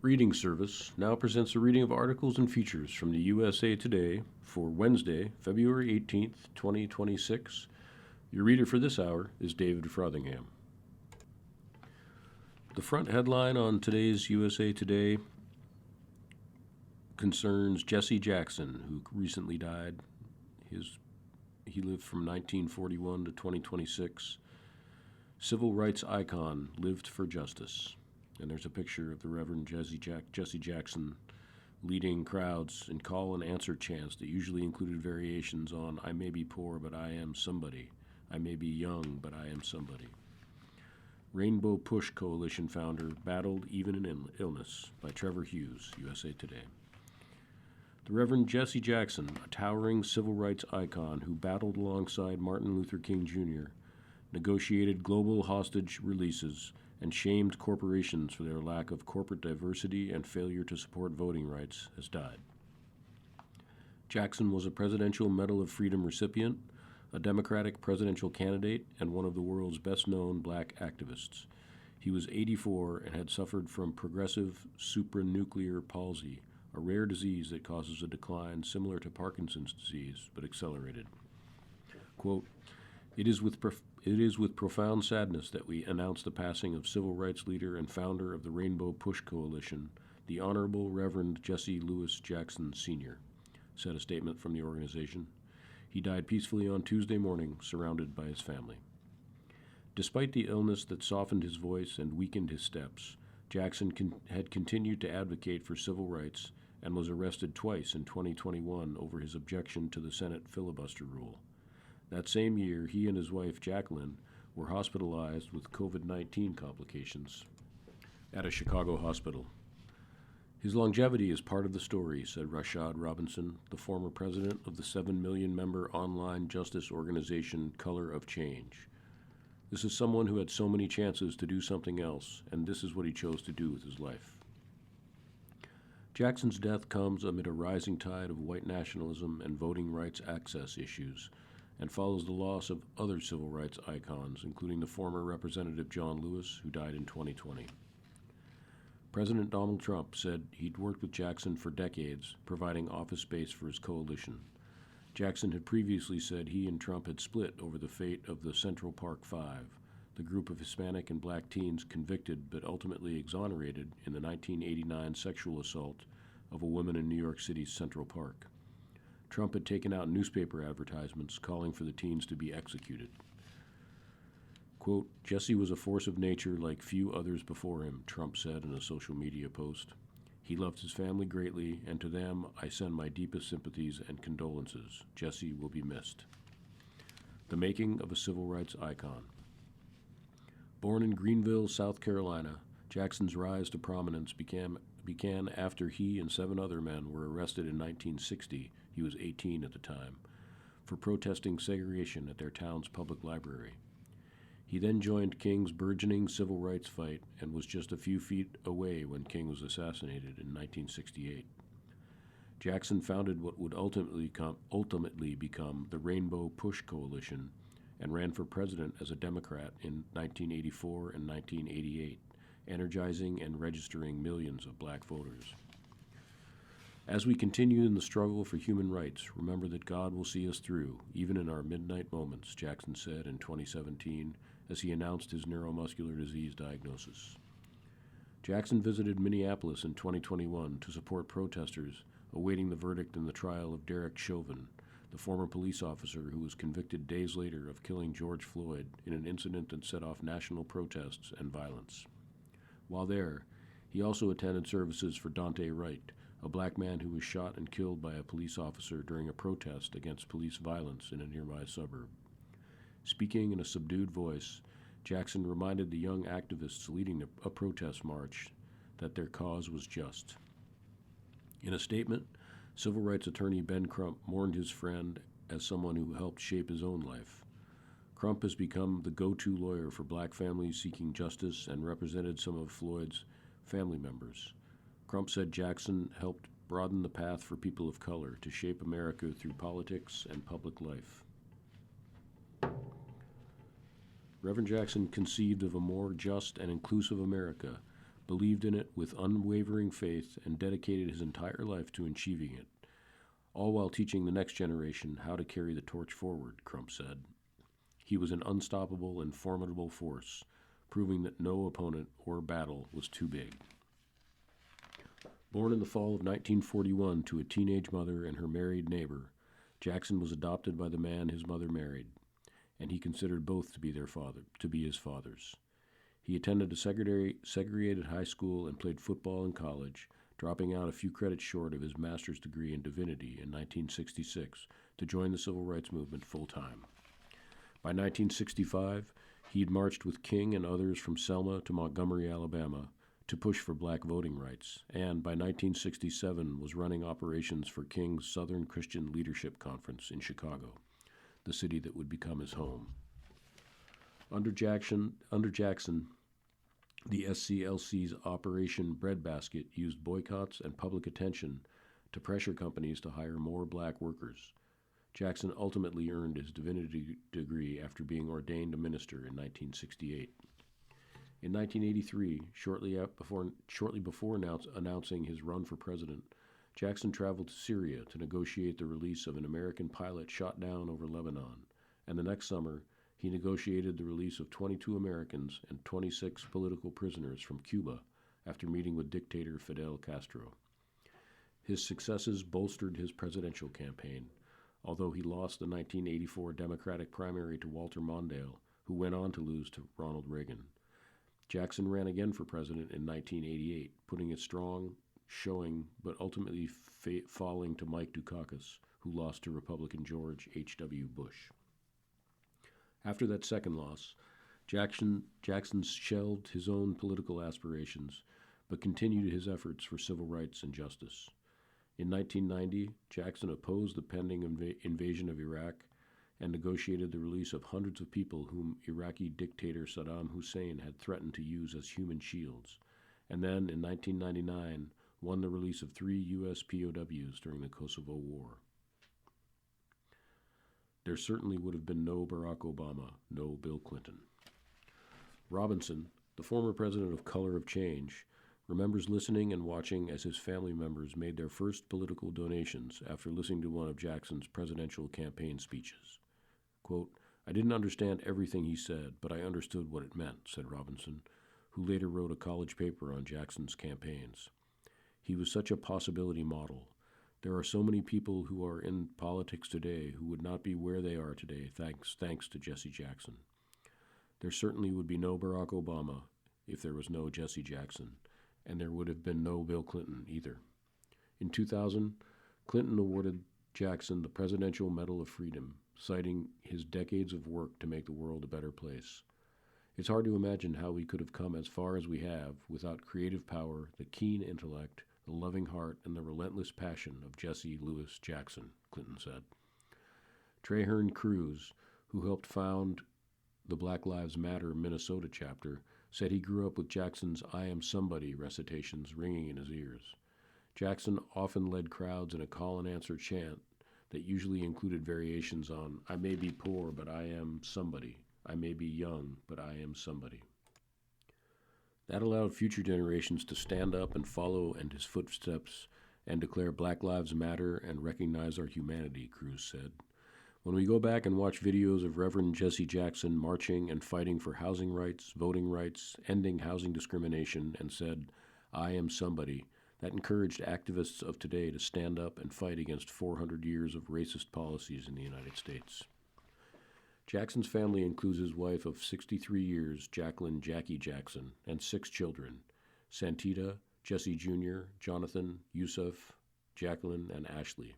Reading Service now presents a reading of articles and features from the USA Today for Wednesday, February 18th, 2026. Your reader for this hour is David Frothingham. The front headline on today's USA Today concerns Jesse Jackson, who recently died. He lived from 1941 to 2026. Civil rights icon lived for justice. And there's a picture of the Reverend Jesse Jackson leading crowds in call and answer chants that usually included variations on "I may be poor, but I am somebody. I may be young, but I am somebody." Rainbow Push Coalition founder battled even in illness, by Trevor Hughes, USA Today. The Reverend Jesse Jackson, a towering civil rights icon who battled alongside Martin Luther King Jr., negotiated global hostage releases, and shamed corporations for their lack of corporate diversity and failure to support voting rights, has died. Jackson was a Presidential Medal of Freedom recipient, a Democratic presidential candidate, and one of the world's best-known black activists. He was 84 and had suffered from progressive supranuclear palsy, a rare disease that causes a decline similar to Parkinson's disease, but accelerated. Quote, It is with profound sadness that we announce the passing of civil rights leader and founder of the Rainbow Push Coalition, the Honorable Reverend Jesse Louis Jackson, Sr., said a statement from the organization. He died peacefully on Tuesday morning, surrounded by his family. Despite the illness that softened his voice and weakened his steps, Jackson had continued to advocate for civil rights and was arrested twice in 2021 over his objection to the Senate filibuster rule. That same year, he and his wife, Jacqueline, were hospitalized with COVID-19 complications at a Chicago hospital. His longevity is part of the story, said Rashad Robinson, the former president of the 7 million-member online justice organization Color of Change. This is someone who had so many chances to do something else, and this is what he chose to do with his life. Jackson's death comes amid a rising tide of white nationalism and voting rights access issues, and follows the loss of other civil rights icons, including the former Representative John Lewis, who died in 2020. President Donald Trump said he'd worked with Jackson for decades, providing office space for his coalition. Jackson had previously said he and Trump had split over the fate of the Central Park Five, the group of Hispanic and black teens convicted but ultimately exonerated in the 1989 sexual assault of a woman in New York City's Central Park. Trump had taken out newspaper advertisements calling for the teens to be executed. Quote, Jesse was a force of nature like few others before him, Trump said in a social media post. He loved his family greatly, and to them I send my deepest sympathies and condolences. Jesse will be missed. The making of a civil rights icon. Born in Greenville, South Carolina, Jackson's rise to prominence began after he and 7 other men were arrested in 1960, he was 18 at the time, for protesting segregation at their town's public library. He then joined King's burgeoning civil rights fight and was just a few feet away when King was assassinated in 1968. Jackson founded what would ultimately become the Rainbow Push Coalition and ran for president as a Democrat in 1984 and 1988, energizing and registering millions of black voters. As we continue in the struggle for human rights, remember that God will see us through, even in our midnight moments, Jackson said in 2017 as he announced his neuromuscular disease diagnosis. Jackson visited Minneapolis in 2021 to support protesters awaiting the verdict in the trial of Derek Chauvin, the former police officer who was convicted days later of killing George Floyd in an incident that set off national protests and violence. While there, he also attended services for Daunte Wright, a black man who was shot and killed by a police officer during a protest against police violence in a nearby suburb. Speaking in a subdued voice, Jackson reminded the young activists leading a protest march that their cause was just. In a statement, civil rights attorney Ben Crump mourned his friend as someone who helped shape his own life. Crump has become the go-to lawyer for black families seeking justice and represented some of Floyd's family members. Crump said Jackson helped broaden the path for people of color to shape America through politics and public life. Reverend Jackson conceived of a more just and inclusive America believed in it with unwavering faith, and dedicated his entire life to achieving it, all while teaching the next generation how to carry the torch forward, Crump said. He was an unstoppable and formidable force, proving that no opponent or battle was too big. Born in the fall of 1941 to a teenage mother and her married neighbor, Jackson was adopted by the man his mother married, and he considered both to be his fathers. He attended a segregated high school and played football in college, dropping out a few credits short of his master's degree in divinity in 1966 to join the civil rights movement full-time. By 1965, he had marched with King and others from Selma to Montgomery, Alabama, to push for black voting rights, and by 1967 was running operations for King's Southern Christian Leadership Conference in Chicago, the city that would become his home. Under Jackson, the SCLC's Operation Breadbasket used boycotts and public attention to pressure companies to hire more black workers. Jackson ultimately earned his divinity degree after being ordained a minister in 1968. In 1983, shortly before announcing his run for president, Jackson traveled to Syria to negotiate the release of an American pilot shot down over Lebanon, and the next summer, he negotiated the release of 22 Americans and 26 political prisoners from Cuba after meeting with dictator Fidel Castro. His successes bolstered his presidential campaign, although he lost the 1984 Democratic primary to Walter Mondale, who went on to lose to Ronald Reagan. Jackson ran again for president in 1988, putting a strong showing but ultimately falling to Mike Dukakis, who lost to Republican George H.W. Bush. After that second loss, Jackson shelved his own political aspirations, but continued his efforts for civil rights and justice. In 1990, Jackson opposed the pending invasion of Iraq and negotiated the release of hundreds of people whom Iraqi dictator Saddam Hussein had threatened to use as human shields, and then in 1999 won the release of 3 U.S. POWs during the Kosovo War. There certainly would have been no Barack Obama, no Bill Clinton. Robinson, the former president of Color of Change, remembers listening and watching as his family members made their first political donations after listening to one of Jackson's presidential campaign speeches. Quote, "I didn't understand everything he said, but I understood what it meant," said Robinson, who later wrote a college paper on Jackson's campaigns. He was such a possibility model. There are so many people who are in politics today who would not be where they are today thanks to Jesse Jackson. There certainly would be no Barack Obama if there was no Jesse Jackson, and there would have been no Bill Clinton either. In 2000, Clinton awarded Jackson the Presidential Medal of Freedom, citing his decades of work to make the world a better place. It's hard to imagine how we could have come as far as we have without creative power, the keen intellect, the loving heart, and the relentless passion of Jesse Lewis Jackson, Clinton said. Traherne Cruz, who helped found the Black Lives Matter Minnesota chapter, said he grew up with Jackson's "I Am Somebody" recitations ringing in his ears. Jackson often led crowds in a call-and-answer chant that usually included variations on "I may be poor, but I am somebody. I may be young, but I am somebody." That allowed future generations to stand up and follow in his footsteps and declare Black Lives Matter and recognize our humanity, Cruz said. When we go back and watch videos of Reverend Jesse Jackson marching and fighting for housing rights, voting rights, ending housing discrimination, and said, "I am somebody," that encouraged activists of today to stand up and fight against 400 years of racist policies in the United States. Jackson's family includes his wife of 63 years, Jacqueline "Jackie" Jackson, and 6 children, Santita, Jesse Jr., Jonathan, Yusuf, Jacqueline, and Ashley.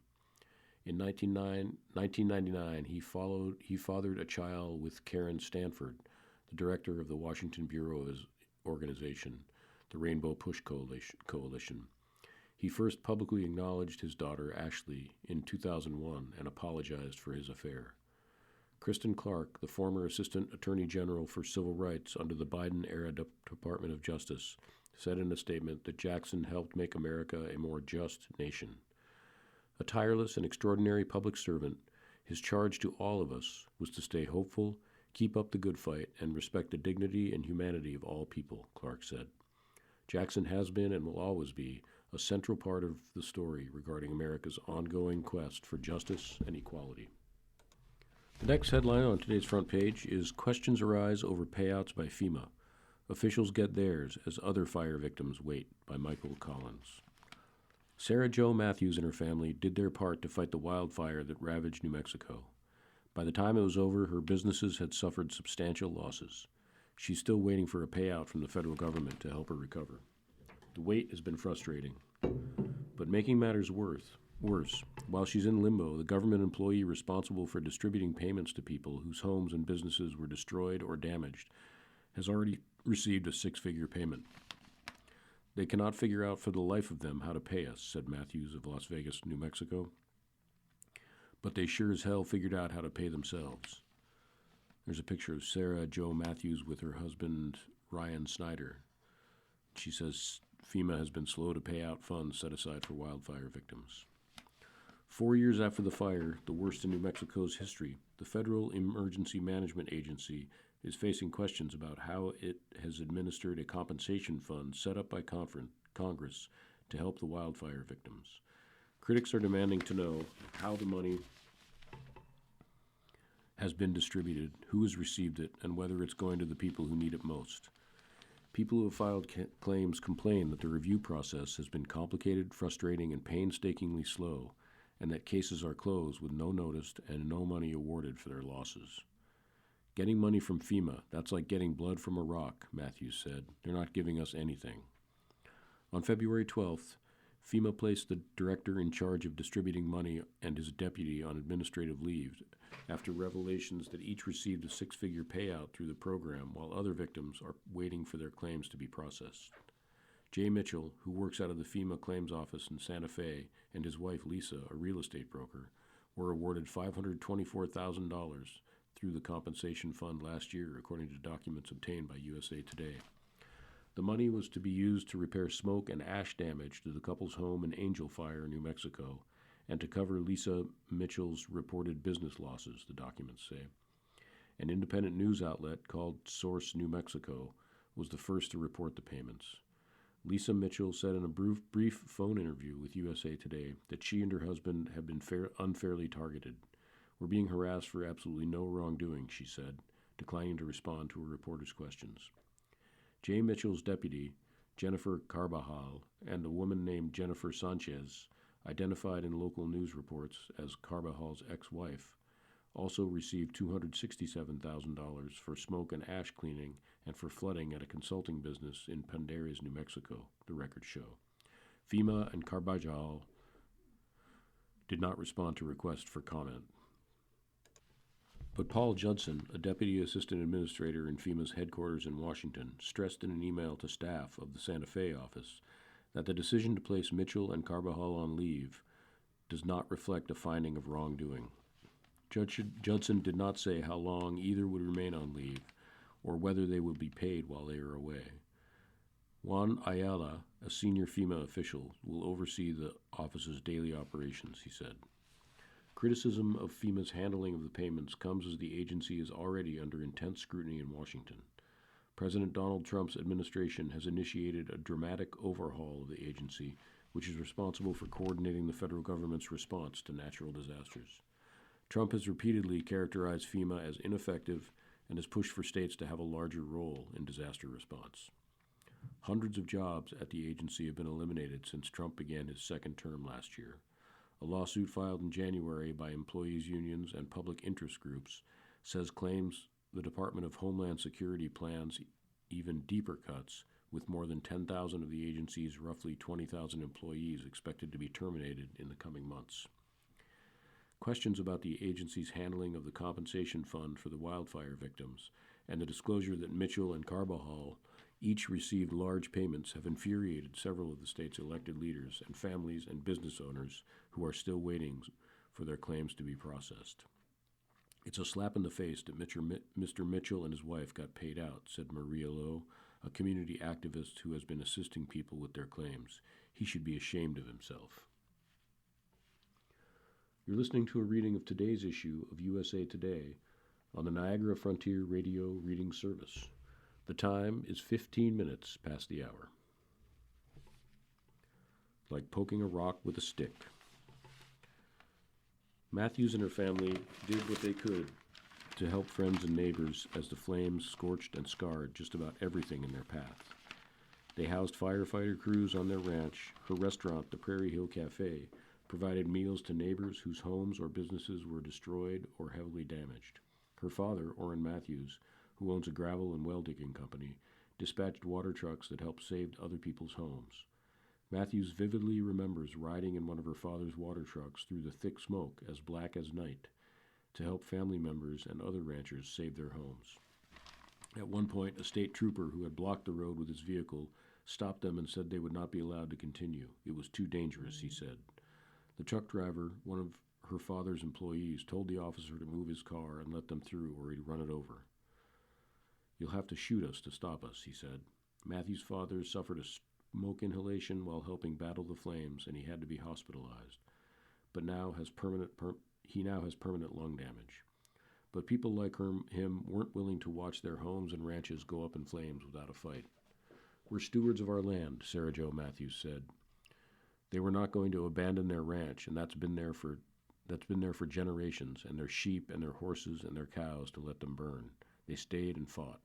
In 1999, he fathered a child with Karen Stanford, the director of the Washington Bureau of his organization, the Rainbow Push Coalition. He first publicly acknowledged his daughter, Ashley, in 2001 and apologized for his affair. Kristen Clark, the former Assistant Attorney General for Civil Rights under the Biden-era Department of Justice, said in a statement that Jackson helped make America a more just nation. A tireless and extraordinary public servant, his charge to all of us was to stay hopeful, keep up the good fight, and respect the dignity and humanity of all people, Clark said. Jackson has been and will always be a central part of the story regarding America's ongoing quest for justice and equality. The next headline on today's front page is Questions Arise Over Payouts by FEMA. Officials Get Theirs as Other Fire Victims Wait, by Michael Collins. Sarah Jo Matthews and her family did their part to fight the wildfire that ravaged New Mexico. By the time it was over, her businesses had suffered substantial losses. She's still waiting for a payout from the federal government to help her recover. The wait has been frustrating. But making matters worse, while she's in limbo, the government employee responsible for distributing payments to people whose homes and businesses were destroyed or damaged has already received a six-figure payment. They cannot figure out for the life of them how to pay us, said Matthews of Las Vegas, New Mexico. But they sure as hell figured out how to pay themselves. There's a picture of Sarah Jo Matthews with her husband, Ryan Snyder. She says FEMA has been slow to pay out funds set aside for wildfire victims. 4 years after the fire, the worst in New Mexico's history, the Federal Emergency Management Agency is facing questions about how it has administered a compensation fund set up by Congress to help the wildfire victims. Critics are demanding to know how the money has been distributed, who has received it, and whether it's going to the people who need it most. People who have filed claims complain that the review process has been complicated, frustrating, and painstakingly slow, and that cases are closed with no notice and no money awarded for their losses. Getting money from FEMA, that's like getting blood from a rock, Matthews said. They're not giving us anything. On February 12th, FEMA placed the director in charge of distributing money and his deputy on administrative leave after revelations that each received a six-figure payout through the program while other victims are waiting for their claims to be processed. Jay Mitchell, who works out of the FEMA claims office in Santa Fe, and his wife Lisa, a real estate broker, were awarded $524,000 through the compensation fund last year, according to documents obtained by USA Today. The money was to be used to repair smoke and ash damage to the couple's home in Angel Fire, New Mexico, and to cover Lisa Mitchell's reported business losses, the documents say. An independent news outlet called Source New Mexico was the first to report the payments. Lisa Mitchell said in a brief phone interview with USA Today that she and her husband have been unfairly targeted. We're being harassed for absolutely no wrongdoing, she said, declining to respond to a reporter's questions. Jay Mitchell's deputy, Jennifer Carbajal, and a woman named Jennifer Sanchez, identified in local news reports as Carbajal's ex-wife, also received $267,000 for smoke and ash cleaning and for flooding at a consulting business in Penderes, New Mexico, the records show. FEMA and Carbajal did not respond to requests for comment. But Paul Judson, a deputy assistant administrator in FEMA's headquarters in Washington, stressed in an email to staff of the Santa Fe office that the decision to place Mitchell and Carbajal on leave does not reflect a finding of wrongdoing. Judson did not say how long either would remain on leave or whether they would be paid while they are away. Juan Ayala, a senior FEMA official, will oversee the office's daily operations, he said. Criticism of FEMA's handling of the payments comes as the agency is already under intense scrutiny in Washington. President Donald Trump's administration has initiated a dramatic overhaul of the agency, which is responsible for coordinating the federal government's response to natural disasters. Trump has repeatedly characterized FEMA as ineffective and has pushed for states to have a larger role in disaster response. Hundreds of jobs at the agency have been eliminated since Trump began his second term last year. A lawsuit filed in January by employees' unions and public interest groups claims the Department of Homeland Security plans even deeper cuts, with more than 10,000 of the agency's roughly 20,000 employees expected to be terminated in the coming months. Questions about the agency's handling of the compensation fund for the wildfire victims and the disclosure that Mitchell and Carbajal each received large payments have infuriated several of the state's elected leaders and families and business owners who are still waiting for their claims to be processed. It's a slap in the face that Mr. Mitchell and his wife got paid out, said Maria Lowe, a community activist who has been assisting people with their claims. He should be ashamed of himself. You're listening to a reading of today's issue of USA Today on the Niagara Frontier Radio Reading Service. The time is 15 minutes past the hour. like poking a rock with a stick. Matthews and her family did what they could to help friends and neighbors as the flames scorched and scarred just about everything in their path. They housed firefighter crews on their ranch. Her restaurant, the Prairie Hill Cafe, provided meals to neighbors whose homes or businesses were destroyed or heavily damaged. Her father, Orrin Matthews, who owns a gravel and well digging company, dispatched water trucks that helped save other people's homes. Matthews vividly remembers riding in one of her father's water trucks through the thick smoke as black as night to help family members and other ranchers save their homes. At one point, a state trooper who had blocked the road with his vehicle stopped them and said they would not be allowed to continue. It was too dangerous, he said. The truck driver, one of her father's employees, told the officer to move his car and let them through or he'd run it over. "You'll have to shoot us to stop us," he said. Matthew's father suffered a smoke inhalation while helping battle the flames, and he had to be hospitalized. But he now has permanent lung damage. But people like him weren't willing to watch their homes and ranches go up in flames without a fight. "We're stewards of our land," Sarah Jo Matthews said. They were not going to abandon their ranch, and that's been there for generations, and their sheep and their horses and their cows to let them burn. They stayed and fought.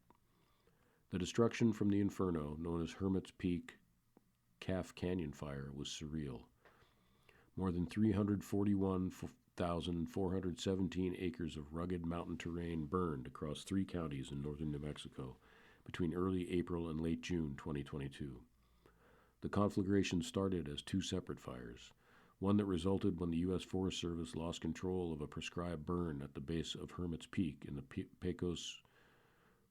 The destruction from the inferno, known as Hermit's Peak Calf Canyon Fire, was surreal. More than 341,417 acres of rugged mountain terrain burned across 3 counties in northern New Mexico between early April and late June 2022. The conflagration started as 2 separate fires, one that resulted when the U.S. Forest Service lost control of a prescribed burn at the base of Hermit's Peak in the Pecos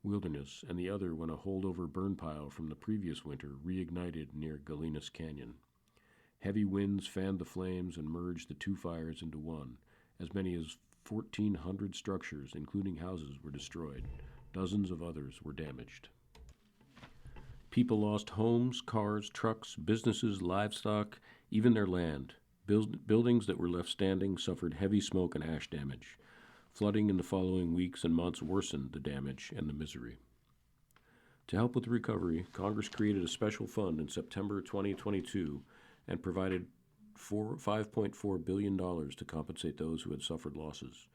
Wilderness, and the other when a holdover burn pile from the previous winter reignited near Galinas Canyon. Heavy winds fanned the flames and merged the 2 fires into one. As many as 1,400 structures, including houses, were destroyed. Dozens of others were damaged. People lost homes, cars, trucks, businesses, livestock, even their land. Buildings that were left standing suffered heavy smoke and ash damage. Flooding in the following weeks and months worsened the damage and the misery. To help with the recovery, Congress created a special fund in September 2022 and provided $5.4 billion to compensate those who had suffered losses.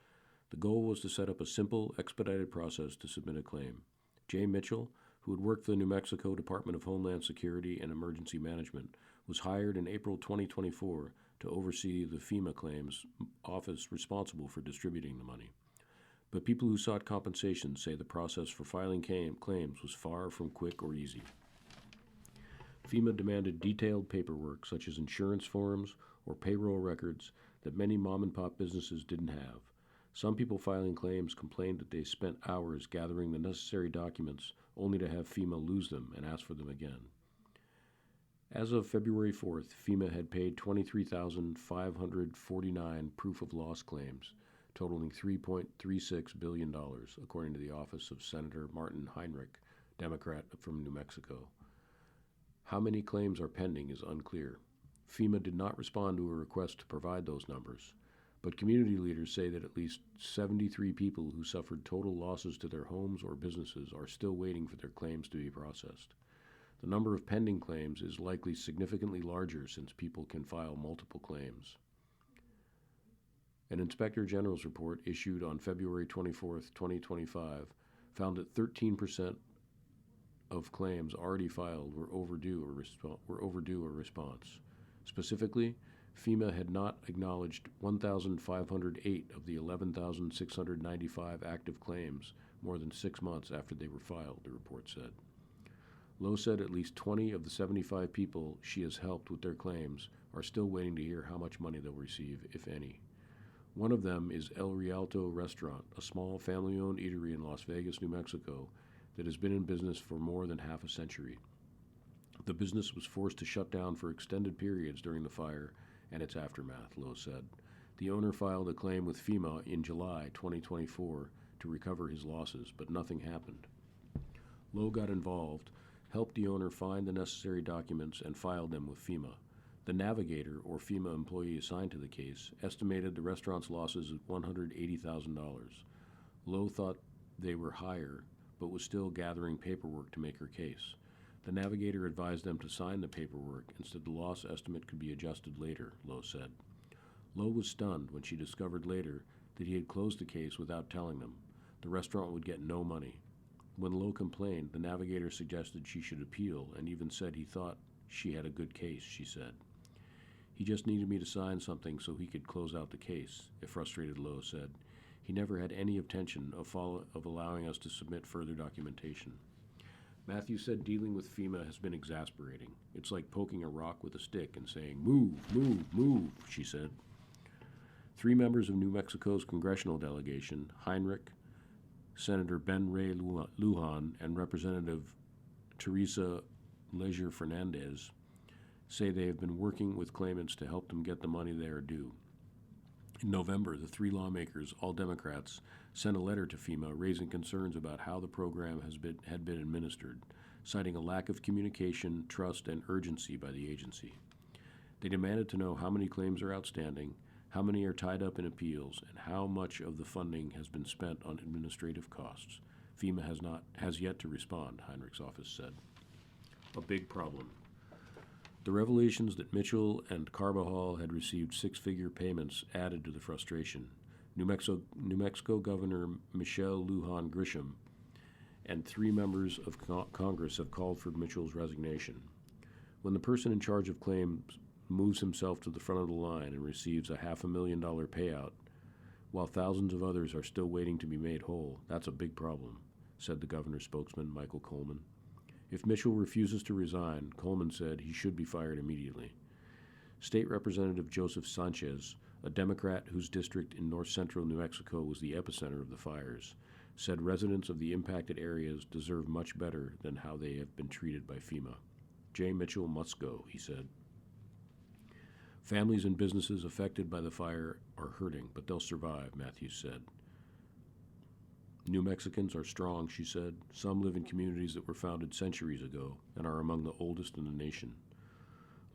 The goal was to set up a simple, expedited process to submit a claim. Jay Mitchell, who had worked for the New Mexico Department of Homeland Security and Emergency Management, was hired in April 2024 to oversee the FEMA claims office responsible for distributing the money. But people who sought compensation say the process for filing claims was far from quick or easy. FEMA demanded detailed paperwork such as insurance forms or payroll records that many mom-and-pop businesses didn't have. Some people filing claims complained that they spent hours gathering the necessary documents only to have FEMA lose them and ask for them again. As of February 4th, FEMA had paid 23,549 proof-of-loss claims, totaling $3.36 billion, according to the office of Senator Martin Heinrich, Democrat from New Mexico. How many claims are pending is unclear. FEMA did not respond to a request to provide those numbers, but community leaders say that at least 73 people who suffered total losses to their homes or businesses are still waiting for their claims to be processed. The number of pending claims is likely significantly larger since people can file multiple claims. An Inspector General's report issued on February 24, 2025, found that 13% of claims already filed were overdue a response. Specifically, FEMA had not acknowledged 1,508 of the 11,695 active claims more than 6 months after they were filed, the report said. Lowe said at least 20 of the 75 people she has helped with their claims are still waiting to hear how much money they'll receive, if any. One of them is El Rialto Restaurant, a small family-owned eatery in Las Vegas, New Mexico, that has been in business for more than half a century. The business was forced to shut down for extended periods during the fire and its aftermath, Lowe said. The owner filed a claim with FEMA in July 2024 to recover his losses, but nothing happened. Lowe got involved, helped the owner find the necessary documents, and filed them with FEMA. The navigator, or FEMA employee assigned to the case, estimated the restaurant's losses at $180,000. Lowe thought they were higher, but was still gathering paperwork to make her case. The navigator advised them to sign the paperwork and said the loss estimate could be adjusted later, Lowe said. Lowe was stunned when she discovered later that he had closed the case without telling them. The restaurant would get no money. When Lowe complained, the navigator suggested she should appeal and even said he thought she had a good case, she said. He just needed me to sign something so he could close out the case, a frustrated Lowe said. He never had any intention of allowing us to submit further documentation. Matthews said dealing with FEMA has been exasperating. It's like poking a rock with a stick and saying, "Move, move, move," she said. 3 members of New Mexico's congressional delegation, Heinrich, Senator Ben Ray Lujan, and Representative Teresa Leger Fernandez, say they have been working with claimants to help them get the money they are due. In November, the 3 lawmakers, all Democrats, sent a letter to FEMA raising concerns about how the program had been administered, citing a lack of communication, trust, and urgency by the agency. They demanded to know how many claims are outstanding, how many are tied up in appeals, and how much of the funding has been spent on administrative costs. FEMA has yet to respond, Heinrich's office said. A big problem. The revelations that Mitchell and Carbajal had received 6-figure payments added to the frustration. New Mexico Governor Michelle Lujan Grisham and 3 members of Congress have called for Mitchell's resignation. When the person in charge of claims moves himself to the front of the line and receives a $500,000 payout, while thousands of others are still waiting to be made whole, that's a big problem, said the governor's spokesman, Michael Coleman. If Mitchell refuses to resign, Coleman said he should be fired immediately. State Representative Joseph Sanchez, a Democrat whose district in north-central New Mexico was the epicenter of the fires, said residents of the impacted areas deserve much better than how they have been treated by FEMA. Jay Mitchell must go, he said. Families and businesses affected by the fire are hurting, but they'll survive, Matthews said. New Mexicans are strong, she said. Some live in communities that were founded centuries ago and are among the oldest in the nation.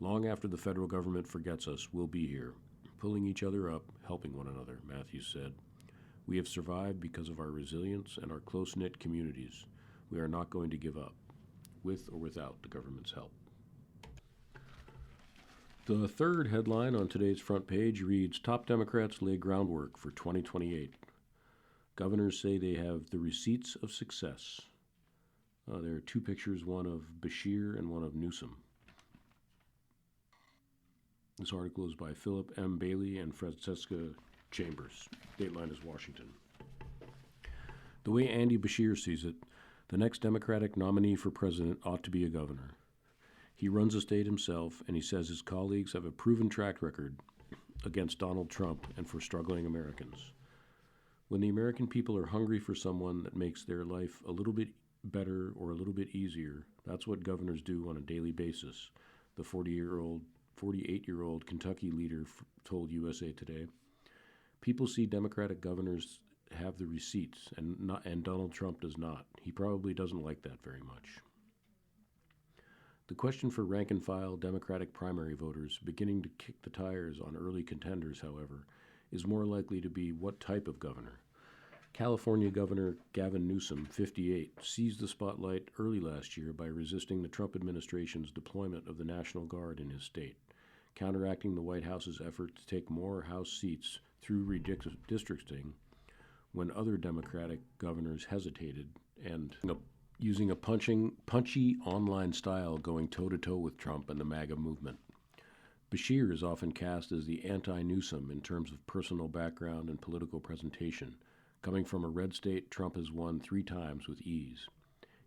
Long after the federal government forgets us, we'll be here, pulling each other up, helping one another, Matthews said. We have survived because of our resilience and our close-knit communities. We are not going to give up, with or without the government's help. The third headline on today's front page reads, Top Democrats lay groundwork for 2028. Governors say they have the receipts of success. There are 2 pictures, one of Beshear and one of Newsom. This article is by Philip M. Bailey and Francesca Chambers. Dateline is Washington. The way Andy Beshear sees it, the next Democratic nominee for president ought to be a governor. He runs a state himself, and he says his colleagues have a proven track record against Donald Trump and for struggling Americans. When the American people are hungry for someone that makes their life a little bit better or a little bit easier, that's what governors do on a daily basis, the 48-year-old Kentucky leader told USA Today. People see Democratic governors have the receipts, and Donald Trump does not. He probably doesn't like that very much. The question for rank-and-file Democratic primary voters beginning to kick the tires on early contenders, however, is more likely to be what type of governor. California Governor Gavin Newsom, 58, seized the spotlight early last year by resisting the Trump administration's deployment of the National Guard in his state, counteracting the White House's effort to take more House seats through redistricting when other Democratic governors hesitated and using a punchy online style going toe-to-toe with Trump and the MAGA movement. Beshear is often cast as the anti-Newsom in terms of personal background and political presentation. Coming from a red state, Trump has won 3 times with ease.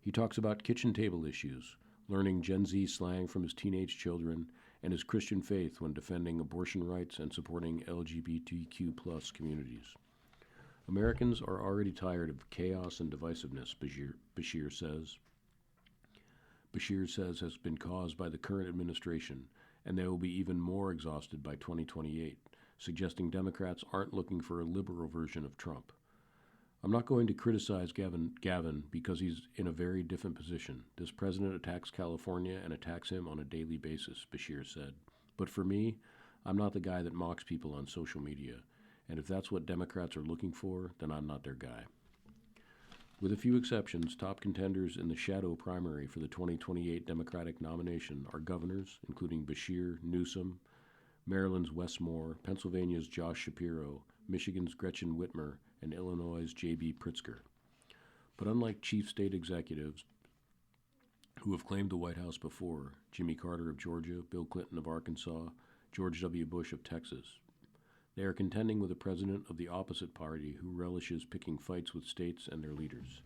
He talks about kitchen table issues, learning Gen Z slang from his teenage children, and his Christian faith when defending abortion rights and supporting LGBTQ+ communities. Americans are already tired of chaos and divisiveness, Beshear says. Beshear says has been caused by the current administration, and they will be even more exhausted by 2028, suggesting Democrats aren't looking for a liberal version of Trump. I'm not going to criticize Gavin because he's in a very different position. This president attacks California and attacks him on a daily basis, Beshear said. But for me, I'm not the guy that mocks people on social media. And if that's what Democrats are looking for, then I'm not their guy. With a few exceptions, top contenders in the shadow primary for the 2028 Democratic nomination are governors, including Beshear, Newsom, Maryland's Wes Moore, Pennsylvania's Josh Shapiro, Michigan's Gretchen Whitmer, and Illinois' J.B. Pritzker. But unlike chief state executives who have claimed the White House before, Jimmy Carter of Georgia, Bill Clinton of Arkansas, George W. Bush of Texas, they are contending with a president of the opposite party who relishes picking fights with states and their leaders.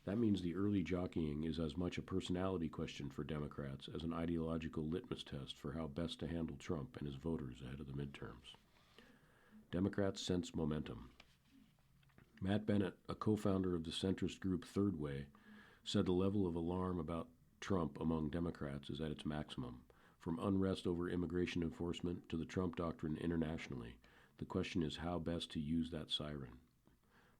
That means the early jockeying is as much a personality question for Democrats as an ideological litmus test for how best to handle Trump and his voters ahead of the midterms. Democrats sense momentum. Matt Bennett, a co-founder of the centrist group Third Way, said the level of alarm about Trump among Democrats is at its maximum. From unrest over immigration enforcement to the Trump doctrine internationally, the question is how best to use that siren.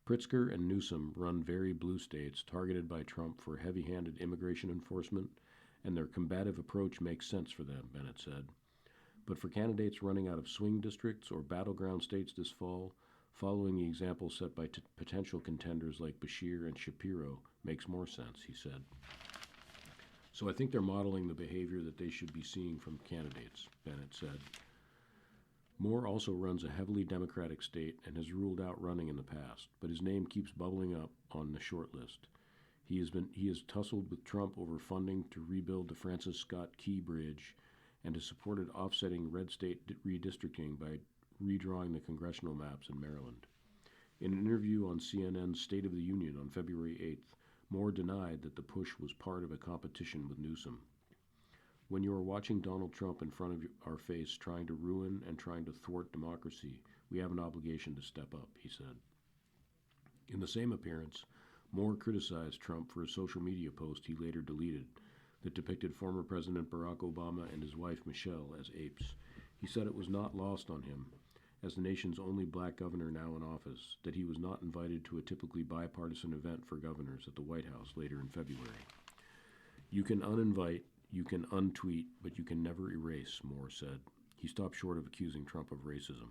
Pritzker and Newsom run very blue states targeted by Trump for heavy-handed immigration enforcement, and their combative approach makes sense for them, Bennett said. But for candidates running out of swing districts or battleground states this fall, following the example set by potential contenders like Beshear and Shapiro makes more sense, he said. So I think they're modeling the behavior that they should be seeing from candidates, Bennett said. Moore also runs a heavily Democratic state and has ruled out running in the past, but his name keeps bubbling up on the short list. He has tussled with Trump over funding to rebuild the Francis Scott Key Bridge and has supported offsetting red state redistricting by redrawing the congressional maps in Maryland. In an interview on CNN's State of the Union on February 8th, Moore denied that the push was part of a competition with Newsom. When you are watching Donald Trump in front of our face trying to ruin and trying to thwart democracy, we have an obligation to step up, he said. In the same appearance, Moore criticized Trump for a social media post he later deleted that depicted former President Barack Obama and his wife Michelle as apes. He said it was not lost on him, as the nation's only black governor now in office, that he was not invited to a typically bipartisan event for governors at the White House later in February. You can uninvite, you can untweet, but you can never erase, Moore said. He stopped short of accusing Trump of racism.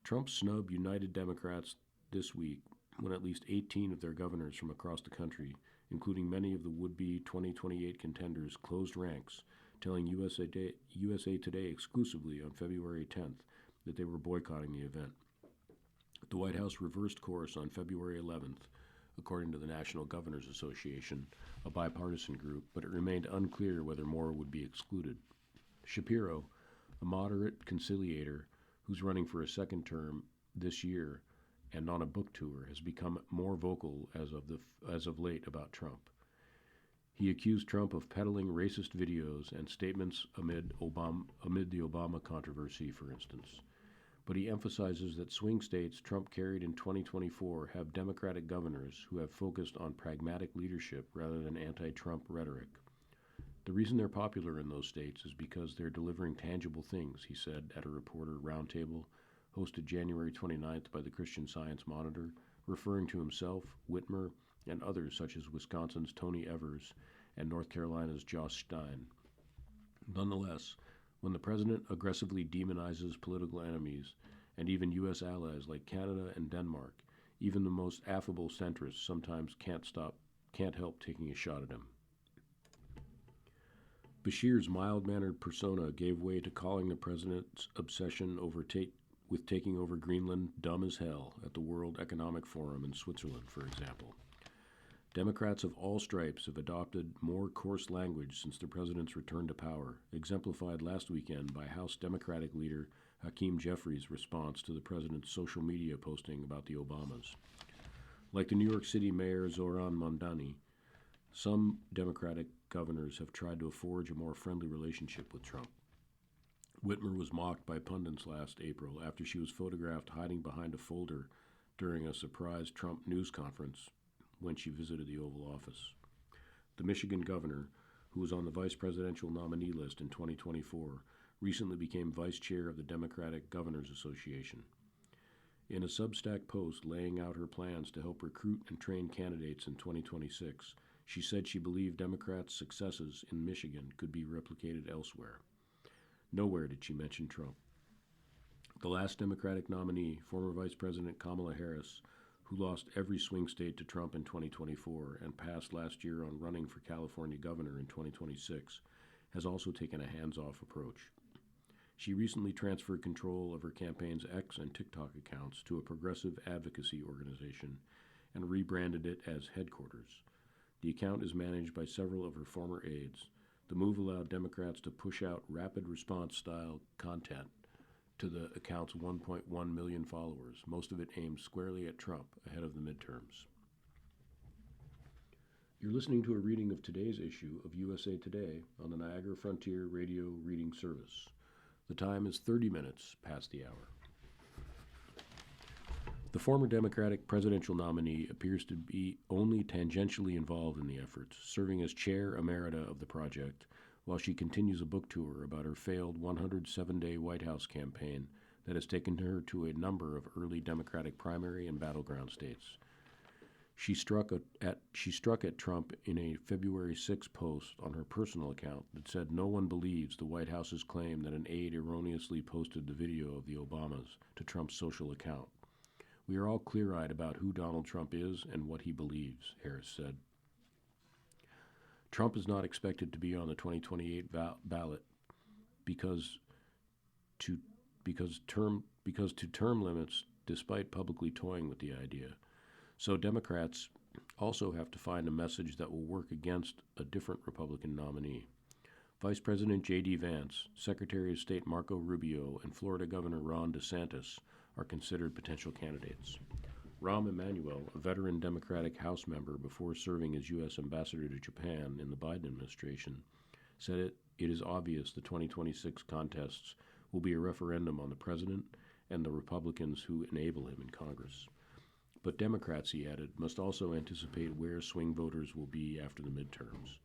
Trump snubbed United Democrats this week when at least 18 of their governors from across the country, including many of the would-be 2028 contenders, closed ranks, telling USA Today exclusively on February 10th that they were boycotting the event. The White House reversed course on February 11th, according to the National Governors Association, a bipartisan group, but it remained unclear whether Moore would be excluded. Shapiro, a moderate conciliator who's running for a second term this year and on a book tour, has become more vocal as of late about Trump. He accused Trump of peddling racist videos and statements amid the Obama controversy, for instance. But he emphasizes that swing states Trump carried in 2024 have Democratic governors who have focused on pragmatic leadership rather than anti-Trump rhetoric. The reason they're popular in those states is because they're delivering tangible things, he said at a reporter roundtable hosted January 29th by the Christian Science Monitor, referring to himself, Whitmer, and others such as Wisconsin's Tony Evers and North Carolina's Josh Stein. Nonetheless, when the president aggressively demonizes political enemies and even U.S. allies like Canada and Denmark, even the most affable centrists sometimes can't help taking a shot at him. Beshear's mild-mannered persona gave way to calling the president's obsession with taking over Greenland dumb as hell at the World Economic Forum in Switzerland, for example. Democrats of all stripes have adopted more coarse language since the president's return to power, exemplified last weekend by House Democratic leader Hakeem Jeffries' response to the president's social media posting about the Obamas. Like the New York City Mayor Zohran Mamdani, some Democratic governors have tried to forge a more friendly relationship with Trump. Whitmer was mocked by pundits last April after she was photographed hiding behind a folder during a surprise Trump news conference when she visited the Oval Office. The Michigan governor, who was on the vice presidential nominee list in 2024, recently became vice chair of the Democratic Governors Association. In a Substack post laying out her plans to help recruit and train candidates in 2026, she said she believed Democrats' successes in Michigan could be replicated elsewhere. Nowhere did she mention Trump. The last Democratic nominee, former Vice President Kamala Harris, who lost every swing state to Trump in 2024 and passed last year on running for California governor in 2026, has also taken a hands-off approach. She recently transferred control of her campaign's X and TikTok accounts to a progressive advocacy organization and rebranded it as Headquarters. The account is managed by several of her former aides. The move allowed Democrats to push out rapid response-style content to the account's 1.1 million followers, most of it aimed squarely at Trump ahead of the midterms. You're listening to a reading of today's issue of USA Today on the Niagara Frontier Radio Reading Service. The time is 30 minutes past the hour. The former Democratic presidential nominee appears to be only tangentially involved in the efforts, serving as chair emerita of the project, while she continues a book tour about her failed 107-day White House campaign that has taken her to a number of early Democratic primary and battleground states. She struck at Trump in a February 6 post on her personal account that said no one believes the White House's claim that an aide erroneously posted the video of the Obamas to Trump's social account. We are all clear-eyed about who Donald Trump is and what he believes, Harris said. Trump is not expected to be on the 2028 ballot because to term limits, despite publicly toying with the idea. So Democrats also have to find a message that will work against a different Republican nominee. Vice President J.D. Vance, Secretary of State Marco Rubio, and Florida Governor Ron DeSantis are considered potential candidates. Rahm Emanuel, a veteran Democratic House member before serving as U.S. Ambassador to Japan in the Biden administration, said it is obvious the 2026 contests will be a referendum on the president and the Republicans who enable him in Congress. But Democrats, he added, must also anticipate where swing voters will be after the midterms.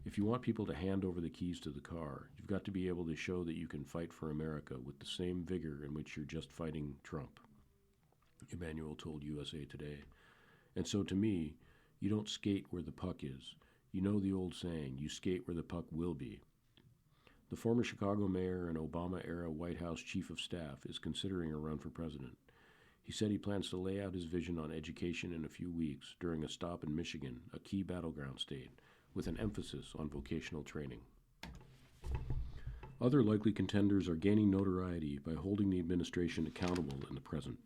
If you want people to hand over the keys to the car, you've got to be able to show that you can fight for America with the same vigor in which you're just fighting Trump, Emanuel told USA Today. And so to me, you don't skate where the puck is. You know the old saying, you skate where the puck will be. The former Chicago mayor and Obama-era White House chief of staff is considering a run for president. He said he plans to lay out his vision on education in a few weeks during a stop in Michigan, a key battleground state, with an emphasis on vocational training. Other likely contenders are gaining notoriety by holding the administration accountable in the present.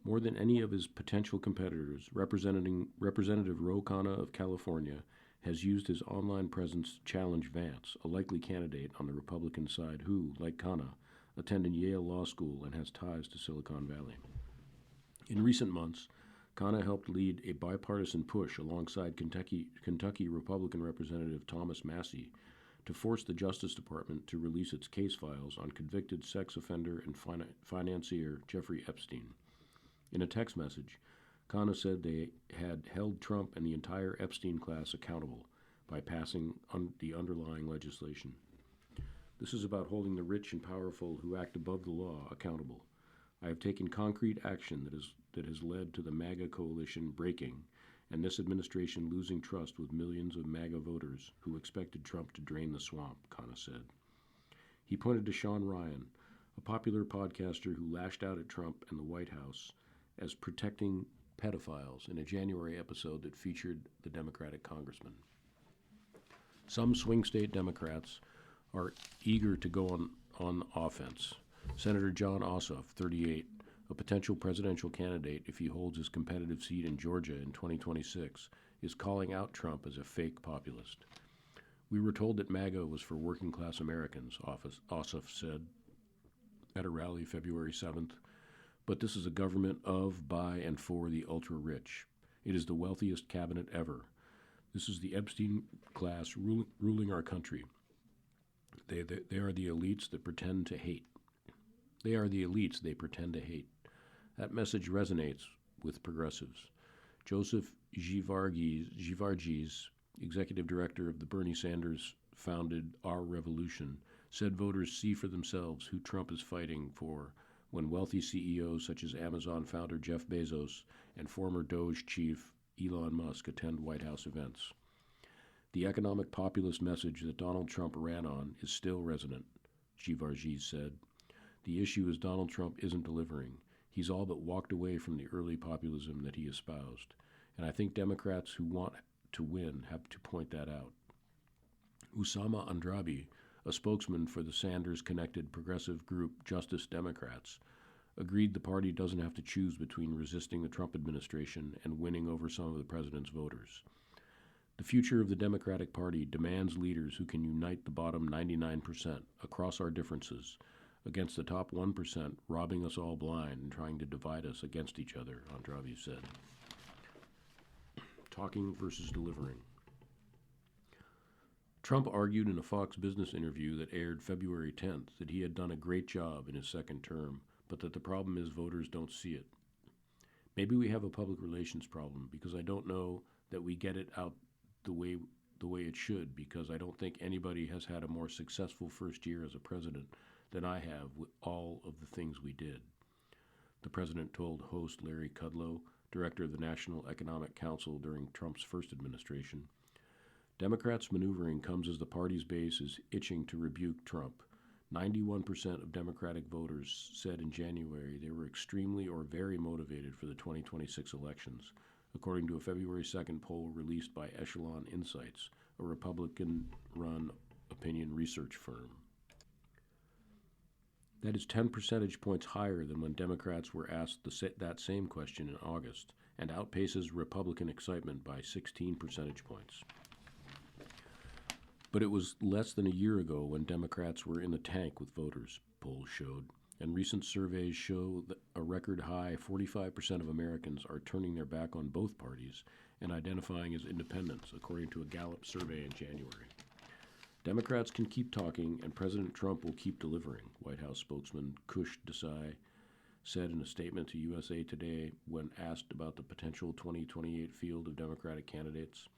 More than any of his potential competitors, Representative Ro Khanna of California has used his online presence to challenge Vance, a likely candidate on the Republican side who, like Khanna, attended Yale Law School and has ties to Silicon Valley. In recent months, Khanna helped lead a bipartisan push alongside Kentucky Republican Representative Thomas Massie to force the Justice Department to release its case files on convicted sex offender and financier Jeffrey Epstein. In a text message, Khanna said they had held Trump and the entire Epstein class accountable by passing the underlying legislation. This is about holding the rich and powerful who act above the law accountable. I have taken concrete action that has led to the MAGA coalition breaking and this administration losing trust with millions of MAGA voters who expected Trump to drain the swamp, Khanna said. He pointed to Sean Ryan, a popular podcaster who lashed out at Trump and the White House as protecting pedophiles in a January episode that featured the Democratic congressman. Some swing state Democrats are eager to go on offense. Senator Jon Ossoff, 38, a potential presidential candidate if he holds his competitive seat in Georgia in 2026, is calling out Trump as a fake populist. We were told that MAGA was for working-class Americans, Ossoff said at a rally February 7th, but this is a government of, by, and for the ultra-rich. It is the wealthiest cabinet ever. This is the Epstein class ruling our country. They are the elites that pretend to hate. They are the elites they pretend to hate. That message resonates with progressives. Joseph Givargis, executive director of the Bernie Sanders-founded Our Revolution, said voters see for themselves who Trump is fighting for when wealthy CEOs such as Amazon founder Jeff Bezos and former Doge chief Elon Musk attend White House events. The economic populist message that Donald Trump ran on is still resonant, Givargis said. The issue is Donald Trump isn't delivering. He's all but walked away from the early populism that he espoused, and I think Democrats who want to win have to point that out. Usama Andrabi, a spokesman for the Sanders-connected progressive group Justice Democrats, agreed the party doesn't have to choose between resisting the Trump administration and winning over some of the president's voters. The future of the Democratic Party demands leaders who can unite the bottom 99% across our differences against the top 1% robbing us all blind and trying to divide us against each other, Andrabi said. Talking versus delivering. Trump argued in a Fox Business interview that aired February 10th that he had done a great job in his second term, but that the problem is voters don't see it. Maybe we have a public relations problem because I don't know that we get it out the way it should, because I don't think anybody has had a more successful first year as a president than I have with all of the things we did, the president told host Larry Kudlow, director of the National Economic Council during Trump's first administration. Democrats' maneuvering comes as the party's base is itching to rebuke Trump. 91% of Democratic voters said in January they were extremely or very motivated for the 2026 elections, according to a February 2nd poll released by Echelon Insights, a Republican-run opinion research firm. That is 10 percentage points higher than when Democrats were asked that same question in August, and outpaces Republican excitement by 16 percentage points. But it was less than a year ago when Democrats were in the tank with voters, polls showed, and recent surveys show that a record high 45% of Americans are turning their back on both parties and identifying as independents, according to a Gallup survey in January. Democrats can keep talking, and President Trump will keep delivering, White House spokesman Kush Desai said in a statement to USA Today when asked about the potential 2028 field of Democratic candidates.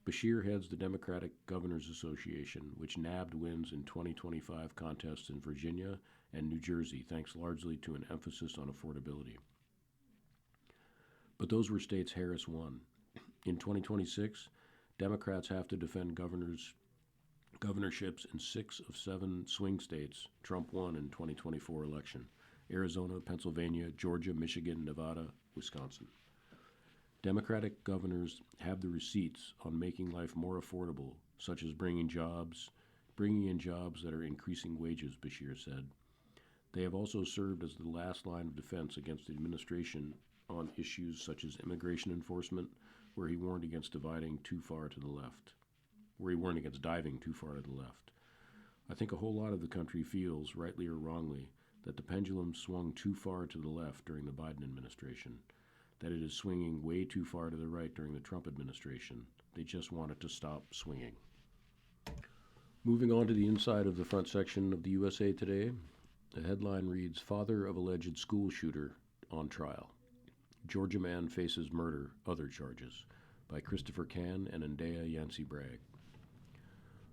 Beshear heads the Democratic Governors Association, which nabbed wins in 2025 contests in Virginia and New Jersey, thanks largely to an emphasis on affordability. But those were states Harris won. In 2026, Democrats have to defend governorships in 6 of 7 swing states Trump won in 2024 election: Arizona, Pennsylvania, Georgia, Michigan, Nevada, Wisconsin. Democratic governors have the receipts on making life more affordable, such as bringing in jobs that are increasing wages, Beshear said. They have also served as the last line of defense against the administration on issues such as immigration enforcement, where he warned against diving too far to the left. I think a whole lot of the country feels, rightly or wrongly, that the pendulum swung too far to the left during the Biden administration, that it is swinging way too far to the right during the Trump administration. They just want it to stop swinging. Moving on to the inside of the front section of the USA Today, the headline reads, "Father of alleged school shooter on trial. Georgia man faces murder, other charges," by Christopher Cann and Ndea Yancey Bragg.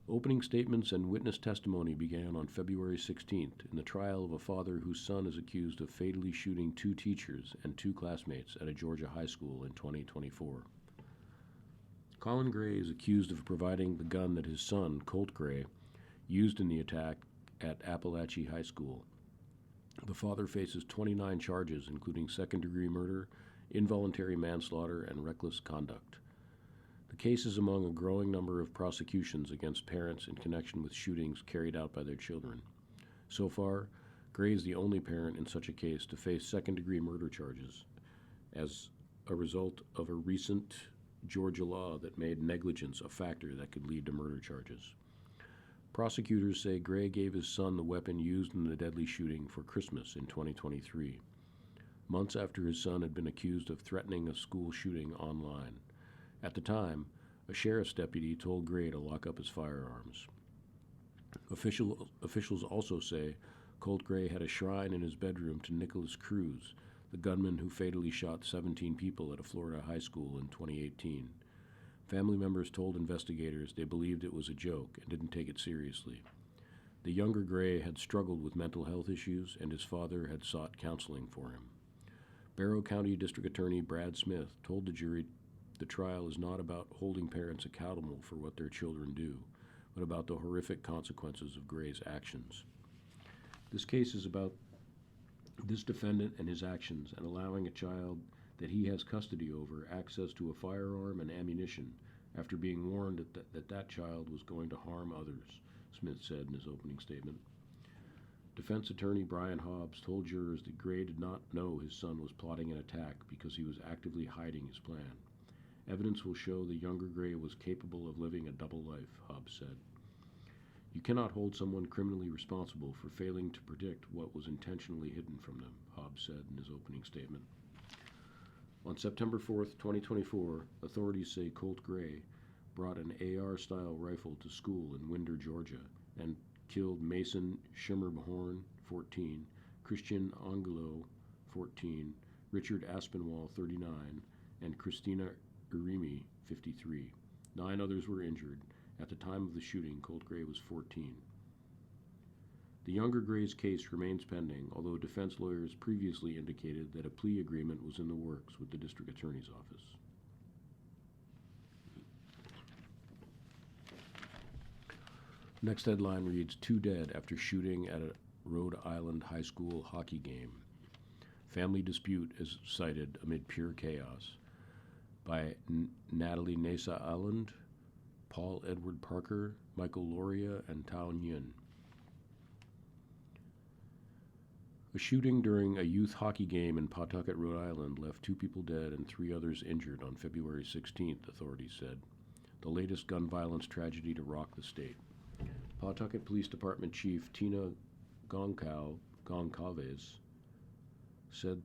Opening statements and witness testimony began on February 16th in the trial of a father whose son is accused of fatally shooting 2 teachers and 2 classmates at a Georgia high school in 2024. Colin Gray is accused of providing the gun that his son, Colt Gray, used in the attack at Appalachia High School. The father faces 29 charges, including second-degree murder, involuntary manslaughter, and reckless conduct. The case is among a growing number of prosecutions against parents in connection with shootings carried out by their children. So far, Gray is the only parent in such a case to face second-degree murder charges as a result of a recent Georgia law that made negligence a factor that could lead to murder charges. Prosecutors say Gray gave his son the weapon used in the deadly shooting for Christmas in 2023, months after his son had been accused of threatening a school shooting online. At the time, a sheriff's deputy told Gray to lock up his firearms. Officials also say Colt Gray had a shrine in his bedroom to Nicholas Cruz, the gunman who fatally shot 17 people at a Florida high school in 2018. Family members told investigators they believed it was a joke and didn't take it seriously. The younger Gray had struggled with mental health issues, and his father had sought counseling for him. Barrow County District Attorney Brad Smith told the jury the trial is not about holding parents accountable for what their children do, but about the horrific consequences of Gray's actions. This case is about This defendant and his actions in allowing a child that he has custody over access to a firearm and ammunition after being warned that child was going to harm others, Smith said in his opening statement. Defense attorney Brian Hobbs told jurors that Gray did not know his son was plotting an attack because he was actively hiding his plan. Evidence will show the younger Gray was capable of living a double life, Hobbs said. You cannot hold someone criminally responsible for failing to predict what was intentionally hidden from them, Hobbs said in his opening statement. On September 4, 2024, authorities say Colt Gray brought an AR-style rifle to school in Winder, Georgia, and killed Mason Schimmerhorn, 14, Christian Angelo, 14, Richard Aspinwall, 39, and Christina Urimi, 53. 9 others were injured. At the time of the shooting, Colt Gray was 14. The younger Gray's case remains pending, although defense lawyers previously indicated that a plea agreement was in the works with the district attorney's office. Next headline reads, 2 dead after shooting at a Rhode Island high school hockey game. Family dispute is cited amid pure chaos by Natalie Nasa Island, Paul Edward Parker, Michael Loria, and Tao Nguyen. A shooting during a youth hockey game in Pawtucket, Rhode Island left 2 people dead and 3 others injured on February 16th, authorities said, the latest gun violence tragedy to rock the state. Pawtucket Police Department Chief Tina Goncalves said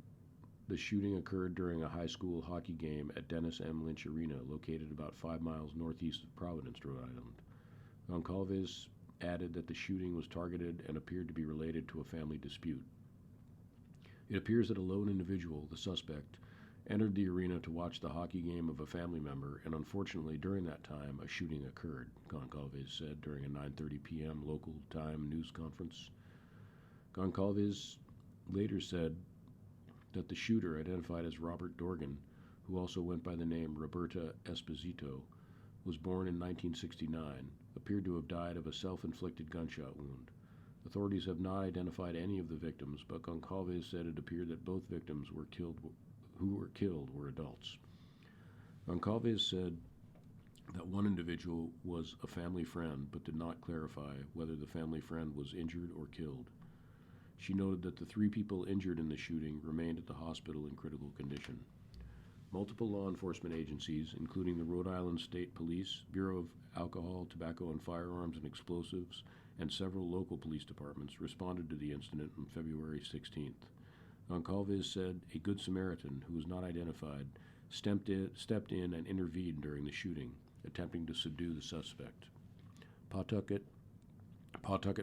the shooting occurred during a high school hockey game at Dennis M. Lynch Arena, located about 5 miles northeast of Providence, Rhode Island. Goncalves added that the shooting was targeted and appeared to be related to a family dispute. It appears that a lone individual, the suspect, entered the arena to watch the hockey game of a family member, and unfortunately during that time a shooting occurred, Goncalves said during a 9:30 p.m. local time news conference. Goncalves later said that the shooter, identified as Robert Dorgan, who also went by the name Roberta Esposito, was born in 1969, appeared to have died of a self-inflicted gunshot wound. Authorities have not identified any of the victims, but Goncalves said it appeared that both victims who were killed were adults. Goncalves said that one individual was a family friend, but did not clarify whether the family friend was injured or killed. She noted that the 3 people injured in the shooting remained at the hospital in critical condition. Multiple law enforcement agencies, including the Rhode Island State Police, Bureau of Alcohol, Tobacco and Firearms and Explosives, and several local police departments responded to the incident on February 16th. Goncalves said a Good Samaritan, who was not identified, stepped in and intervened during the shooting, attempting to subdue the suspect. Pawtucket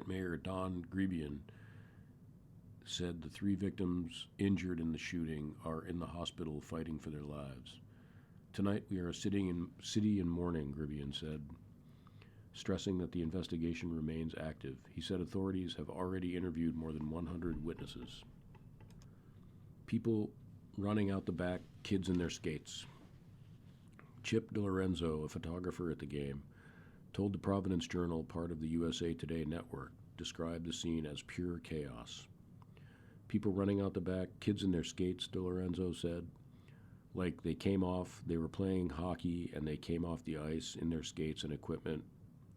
Mayor Don Grebian said the 3 victims injured in the shooting are in the hospital fighting for their lives. Tonight we are sitting in mourning, Grebian said, stressing that the investigation remains active. He said authorities have already interviewed more than 100 witnesses. People running out the back, kids in their skates. Chip DiLorenzo, a photographer at the game, told the Providence Journal, part of the USA Today network, described the scene as pure chaos. People running out the back, kids in their skates, DiLorenzo said. Like they were playing hockey and they came off the ice in their skates and equipment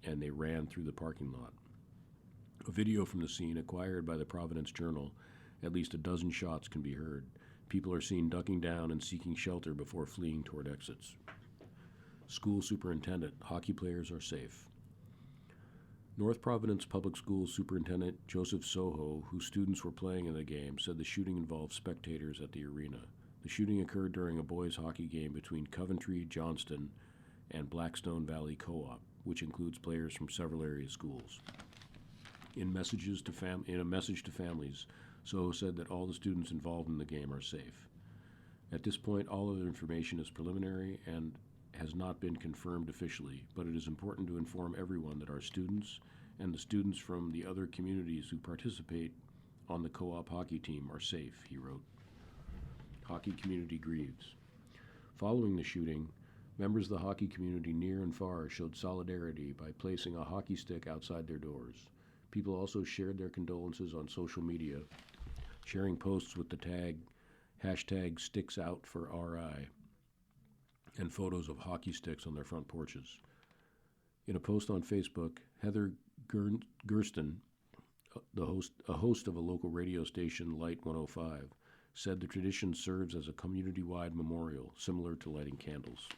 and they ran through the parking lot. A video from the scene acquired by the Providence Journal, at least a dozen shots can be heard. People are seen ducking down and seeking shelter before fleeing toward exits. School superintendent, hockey players are safe. North Providence Public Schools Superintendent Joseph Soho, whose students were playing in the game, said the shooting involved spectators at the arena. The shooting occurred during a boys' hockey game between Coventry, Johnston, and Blackstone Valley Co-op, which includes players from several area schools. In a message to families, Soho said that all the students involved in the game are safe. At this point, all other information is preliminary and has not been confirmed officially, but it is important to inform everyone that our students and the students from the other communities who participate on the co-op hockey team are safe, he wrote. Hockey community grieves. Following the shooting, members of the hockey community near and far showed solidarity by placing a hockey stick outside their doors. People also shared their condolences on social media, sharing posts with the tag hashtag #SticksOutForRI and photos of hockey sticks on their front porches. In a post on Facebook, Heather Gersten, a host of a local radio station, Light 105, said the tradition serves as a community-wide memorial, similar to lighting candles.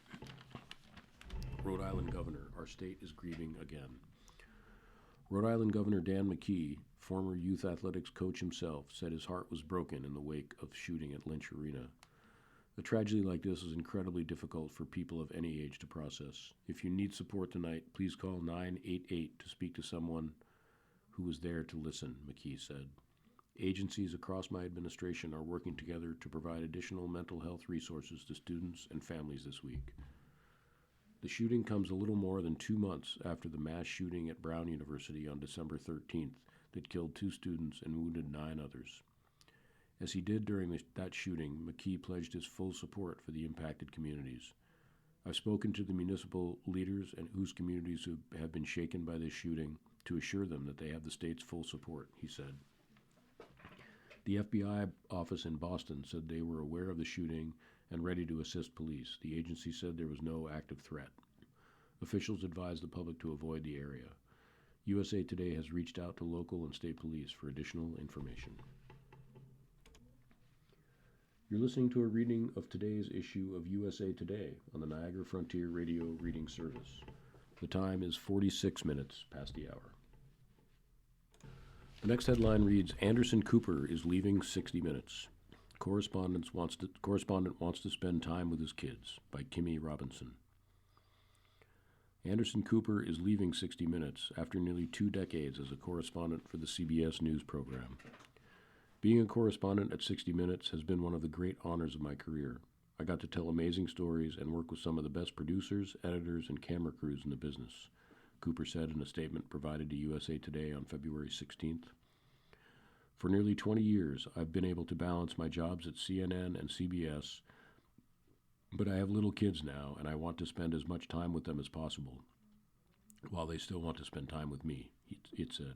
Rhode Island Governor, our state is grieving again. Rhode Island Governor Dan McKee, former youth athletics coach himself, said his heart was broken in the wake of shooting at Lynch Arena. A tragedy like this is incredibly difficult for people of any age to process. If you need support tonight, please call 988 to speak to someone who was there to listen, McKee said. Agencies across my administration are working together to provide additional mental health resources to students and families this week. The shooting comes a little more than 2 months after the mass shooting at Brown University on December 13th that killed 2 students and wounded 9 others. As he did during that shooting, McKee pledged his full support for the impacted communities. I've spoken to the municipal leaders and whose communities have been shaken by this shooting to assure them that they have the state's full support, he said. The FBI office in Boston said they were aware of the shooting and ready to assist police. The agency said there was no active threat. Officials advised the public to avoid the area. USA Today has reached out to local and state police for additional information. You're listening to a reading of today's issue of USA Today on the Niagara Frontier Radio Reading Service. The time is 46 minutes past the hour. The next headline reads, Anderson Cooper is leaving 60 Minutes. Correspondent wants to spend time with his kids, by Kimmy Robinson. Anderson Cooper is leaving 60 Minutes after nearly 2 decades as a correspondent for the CBS News program. Being a correspondent at 60 Minutes has been one of the great honors of my career. I got to tell amazing stories and work with some of the best producers, editors, and camera crews in the business, Cooper said in a statement provided to USA Today on February 16th. For nearly 20 years, I've been able to balance my jobs at CNN and CBS, but I have little kids now, and I want to spend as much time with them as possible, while they still want to spend time with me, it said.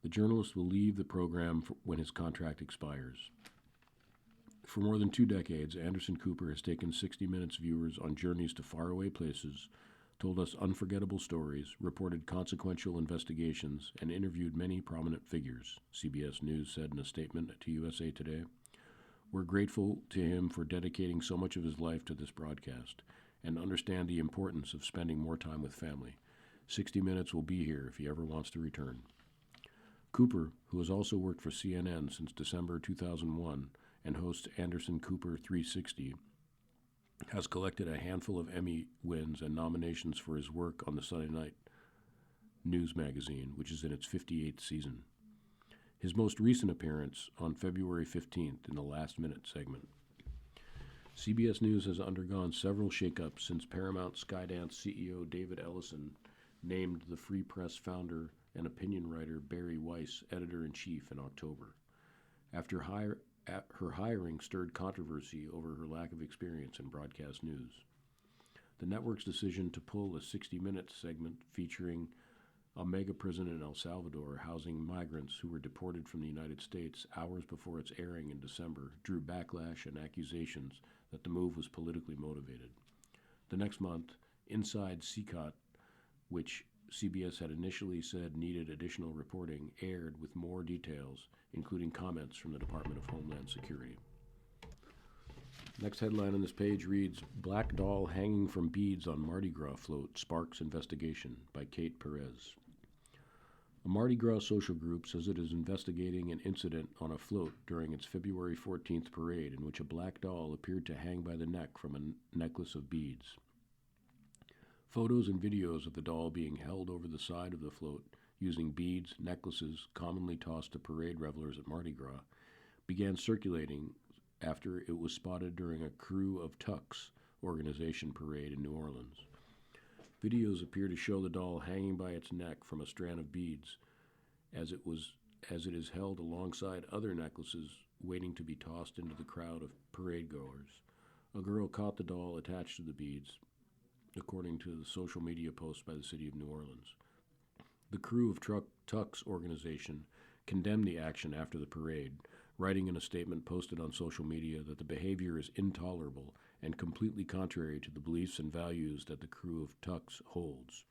The journalist will leave the program when his contract expires. For more than 2 decades, Anderson Cooper has taken 60 Minutes viewers on journeys to faraway places, told us unforgettable stories, reported consequential investigations, and interviewed many prominent figures, CBS News said in a statement to USA Today. We're grateful to him for dedicating so much of his life to this broadcast and understand the importance of spending more time with family. 60 Minutes will be here if he ever wants to return. Cooper, who has also worked for CNN since December 2001 and hosts Anderson Cooper 360, has collected a handful of Emmy wins and nominations for his work on the Sunday Night News magazine, which is in its 58th season. His most recent appearance on February 15th in the Last Minute segment. CBS News has undergone several shakeups since Paramount Skydance CEO David Ellison named the Free Press founder and opinion writer Barry Weiss editor-in-chief in October. After her hiring stirred controversy over her lack of experience in broadcast news. The network's decision to pull a 60 Minutes segment featuring a mega prison in El Salvador housing migrants who were deported from the United States hours before its airing in December drew backlash and accusations that the move was politically motivated. The next month, Inside CCOT, which CBS had initially said needed additional reporting, aired with more details, including comments from the Department of Homeland Security. Next headline on this page reads, Black Doll Hanging from Beads on Mardi Gras Float Sparks Investigation, by Kate Perez. A Mardi Gras social group says it is investigating an incident on a float during its February 14th parade in which a black doll appeared to hang by the neck from a necklace of beads. Photos and videos of the doll being held over the side of the float using beads, necklaces commonly tossed to parade revelers at Mardi Gras, began circulating after it was spotted during a Crew of Tucks organization parade in New Orleans. Videos appear to show the doll hanging by its neck from a strand of beads as it is held alongside other necklaces waiting to be tossed into the crowd of parade goers. A girl caught the doll attached to the beads, according to the social media post by the city of New Orleans. The Crew of Tucks organization condemned the action after the parade, writing in a statement posted on social media that the behavior is intolerable and completely contrary to the beliefs and values that the crew of Tux holds.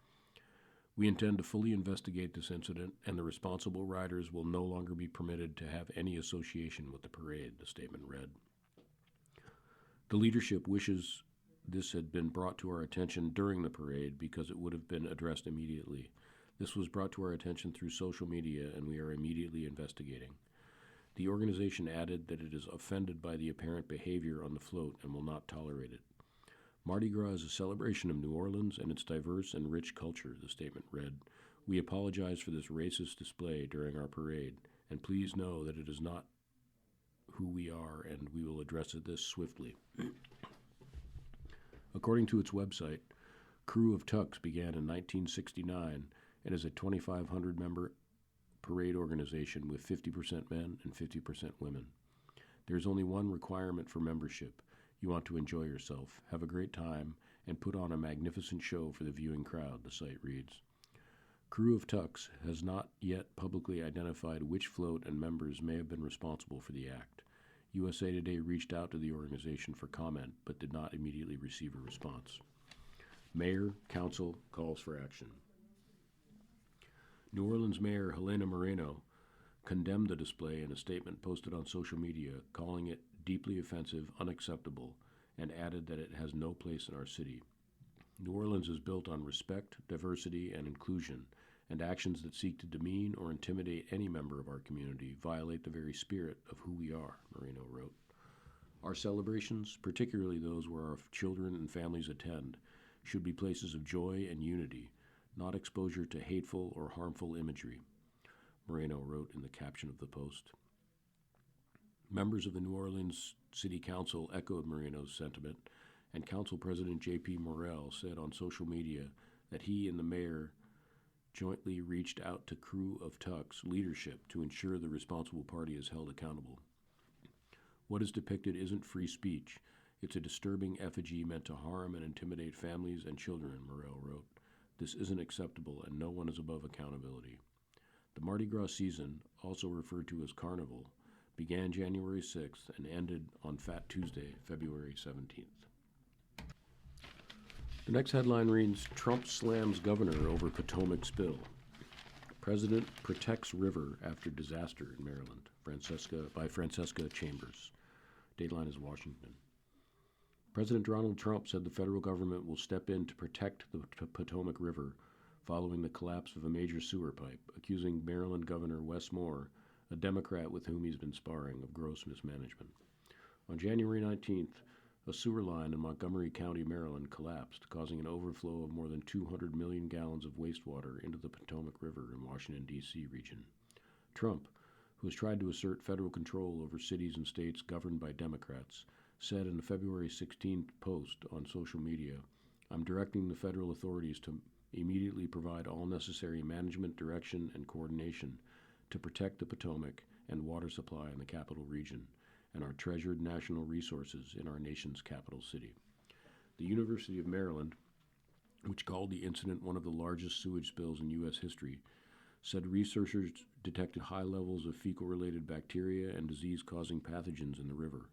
We intend to fully investigate this incident, and the responsible riders will no longer be permitted to have any association with the parade, the statement read. The leadership wishes this had been brought to our attention during the parade because it would have been addressed immediately. This was brought to our attention through social media, and we are immediately investigating. The organization added that it is offended by the apparent behavior on the float and will not tolerate it. Mardi Gras is a celebration of New Orleans and its diverse and rich culture, the statement read. We apologize for this racist display during our parade, and please know that it is not who we are, and we will address this swiftly. According to its website, Crew of Tux began in 1969 and is a 2,500-member parade organization with 50% men and 50% women. There is only one requirement for membership. You want to enjoy yourself, have a great time, and put on a magnificent show for the viewing crowd, the site reads. Crew of Tux has not yet publicly identified which float and members may have been responsible for the act. USA Today reached out to the organization for comment, but did not immediately receive a response. Mayor, Council calls for action. New Orleans Mayor Helena Moreno condemned the display in a statement posted on social media, calling it deeply offensive, unacceptable, and added that it has no place in our city. New Orleans is built on respect, diversity, and inclusion, and actions that seek to demean or intimidate any member of our community violate the very spirit of who we are, Moreno wrote. Our celebrations, particularly those where our children and families attend, should be places of joy and unity, not exposure to hateful or harmful imagery, Moreno wrote in the caption of the post. Members of the New Orleans City Council echoed Moreno's sentiment, and Council President J.P. Morrell said on social media that he and the mayor jointly reached out to Crew of Tux leadership to ensure the responsible party is held accountable. What is depicted isn't free speech. It's a disturbing effigy meant to harm and intimidate families and children, Morrell wrote. This isn't acceptable, and no one is above accountability. The Mardi Gras season, also referred to as Carnival, began January 6th and ended on Fat Tuesday, February 17th. The next headline reads, Trump slams governor over Potomac spill. President protects river after disaster in Maryland, by Francesca Chambers. Dateline is Washington. President Donald Trump said the federal government will step in to protect the Potomac River following the collapse of a major sewer pipe, accusing Maryland Governor Wes Moore, a Democrat with whom he's been sparring, of gross mismanagement. On January 19th, a sewer line in Montgomery County, Maryland collapsed, causing an overflow of more than 200 million gallons of wastewater into the Potomac River in Washington, D.C. region. Trump, who has tried to assert federal control over cities and states governed by Democrats, said in a February 16th post on social media, I'm directing the federal authorities to immediately provide all necessary management, direction, and coordination to protect the Potomac and water supply in the capital region and our treasured national resources in our nation's capital city. The University of Maryland, which called the incident one of the largest sewage spills in U.S. history, said researchers detected high levels of fecal-related bacteria and disease-causing pathogens in the river,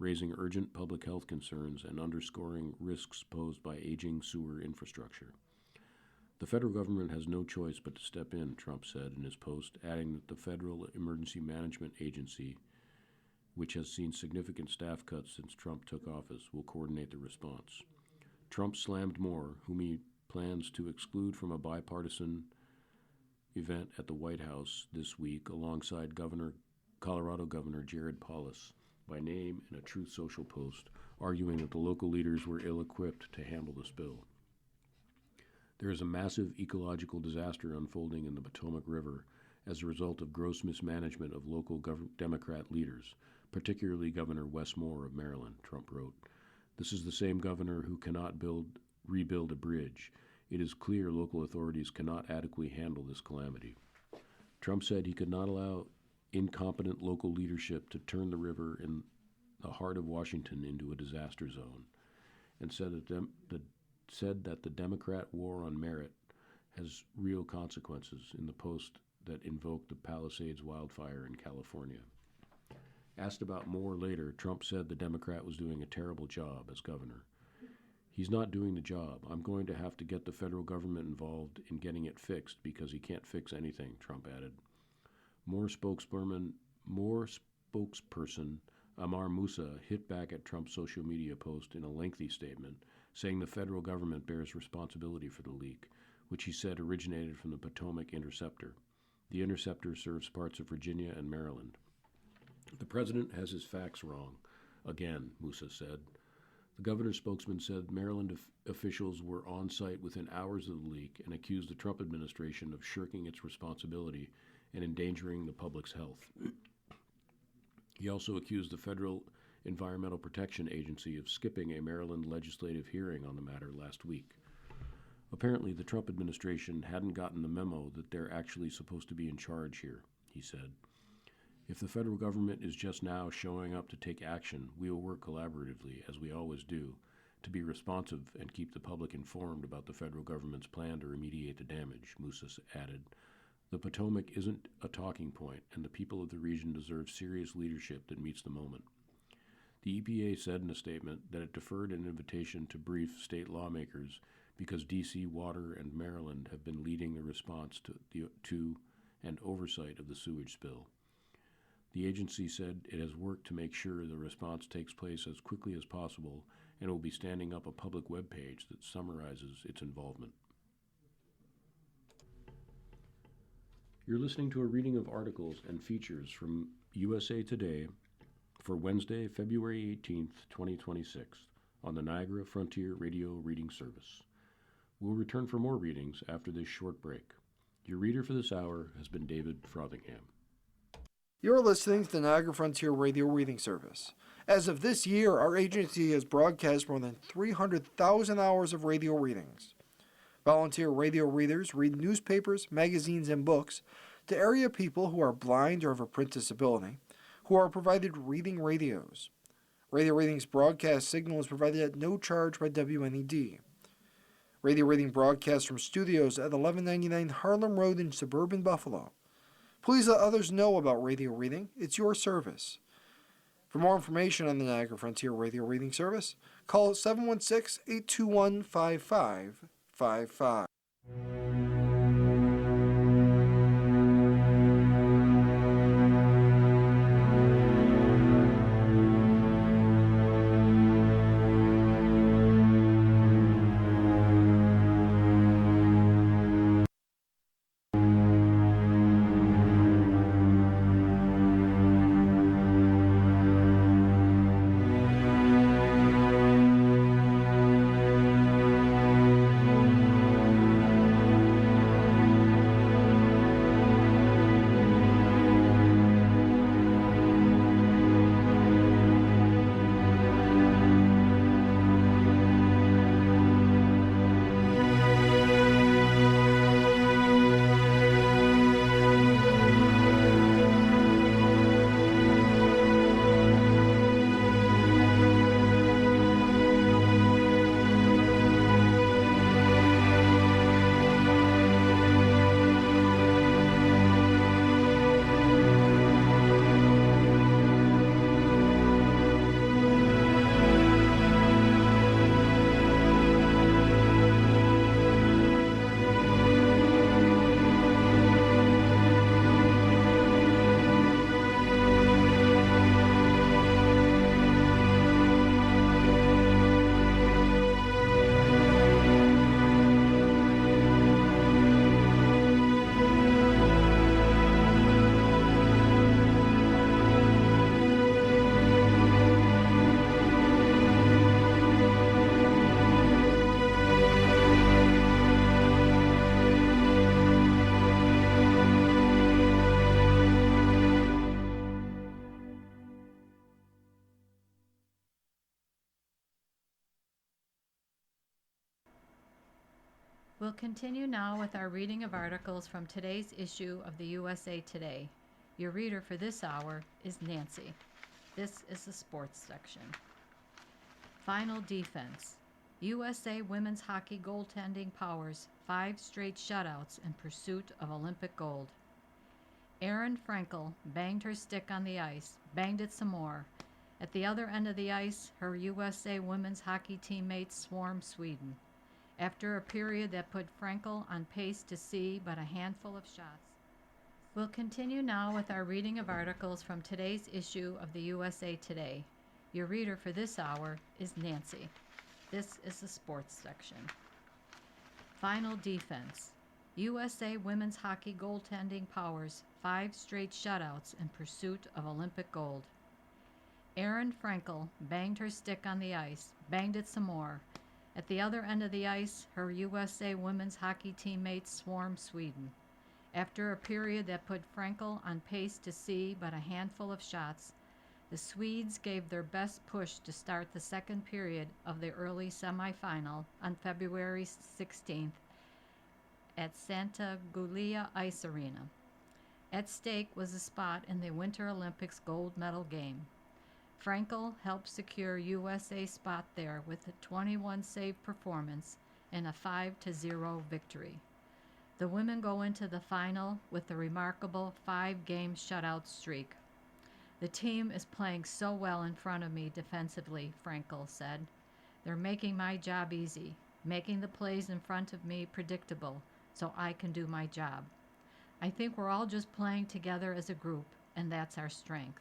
raising urgent public health concerns and underscoring risks posed by aging sewer infrastructure. The federal government has no choice but to step in, Trump said in his post, adding that the Federal Emergency Management Agency, which has seen significant staff cuts since Trump took office, will coordinate the response. Trump slammed Moore, whom he plans to exclude from a bipartisan event at the White House this week alongside Colorado Governor Jared Polis, by name in a Truth Social post, arguing that the local leaders were ill-equipped to handle the spill. There is a massive ecological disaster unfolding in the Potomac River as a result of gross mismanagement of local Democrat leaders, particularly Governor Wes Moore of Maryland, Trump wrote. This is the same governor who cannot rebuild a bridge. It is clear local authorities cannot adequately handle this calamity. Trump said he could not allow incompetent local leadership to turn the river in the heart of Washington into a disaster zone, and said that the Democrat war on merit has real consequences. In the post, that invoked the Palisades wildfire in California. Asked about Moore later, Trump said the Democrat was doing a terrible job as governor. He's not doing the job. I'm going to have to get the federal government involved in getting it fixed because he can't fix anything, Trump added. Moore spokesperson Amar Moussa hit back at Trump's social media post in a lengthy statement, saying the federal government bears responsibility for the leak, which he said originated from the Potomac Interceptor. The interceptor serves parts of Virginia and Maryland. The president has his facts wrong, again, Moussa said. The governor's spokesman said Maryland officials were on site within hours of the leak and accused the Trump administration of shirking its responsibility and endangering the public's health. He also accused the Federal Environmental Protection Agency of skipping a Maryland legislative hearing on the matter last week. Apparently, the Trump administration hadn't gotten the memo that they're actually supposed to be in charge here, he said. If the federal government is just now showing up to take action, we will work collaboratively, as we always do, to be responsive and keep the public informed about the federal government's plan to remediate the damage, Moussa added. The Potomac isn't a talking point, and the people of the region deserve serious leadership that meets the moment. The EPA said in a statement that it deferred an invitation to brief state lawmakers because D.C. Water and Maryland have been leading the response to and oversight of the sewage spill. The agency said it has worked to make sure the response takes place as quickly as possible and will be standing up a public webpage that summarizes its involvement. You're listening to a reading of articles and features from USA Today for Wednesday, February 18th, 2026, on the Niagara Frontier Radio Reading Service. We'll return for more readings after this short break. Your reader for this hour has been David Frothingham. You're listening to the Niagara Frontier Radio Reading Service. As of this year, our agency has broadcast more than 300,000 hours of radio readings. Volunteer radio readers read newspapers, magazines, and books to area people who are blind or have a print disability, who are provided reading radios. Radio Reading's broadcast signal is provided at no charge by WNED. Radio Reading broadcasts from studios at 1199 Harlem Road in suburban Buffalo. Please let others know about Radio Reading. It's your service. For more information on the Niagara Frontier Radio Reading Service, call 716-821-5555. We'll continue now with our reading of articles from today's issue of the USA Today. Your reader for this hour is Nancy. This is the sports section. Final defense. USA women's hockey goaltending powers 5 straight shutouts in pursuit of Olympic gold. Erin Frankel banged her stick on the ice, banged it some more. At the other end of the ice, her USA women's hockey teammates swarmed Sweden. After a period that put Frankel on pace to see but a handful of shots. We'll continue now with our reading of articles from today's issue of the USA Today. Your reader for this hour is Nancy. This is the sports section. Final defense. USA women's hockey goaltending powers 5 straight shutouts in pursuit of Olympic gold. Erin Frankel banged her stick on the ice, banged it some more. At the other end of the ice, her USA women's hockey teammates swarmed Sweden. After a period that put Frankel on pace to see but a handful of shots, the Swedes gave their best push to start the second period of the early semifinal on February 16th at Santa Giulia Ice Arena. At stake was a spot in the Winter Olympics gold medal game. Frankel helped secure USA's spot there with a 21-save performance and a 5-0 victory. The women go into the final with a remarkable 5-game shutout streak. The team is playing so well in front of me defensively, Frankel said. They're making my job easy, making the plays in front of me predictable so I can do my job. I think we're all just playing together as a group, and that's our strength.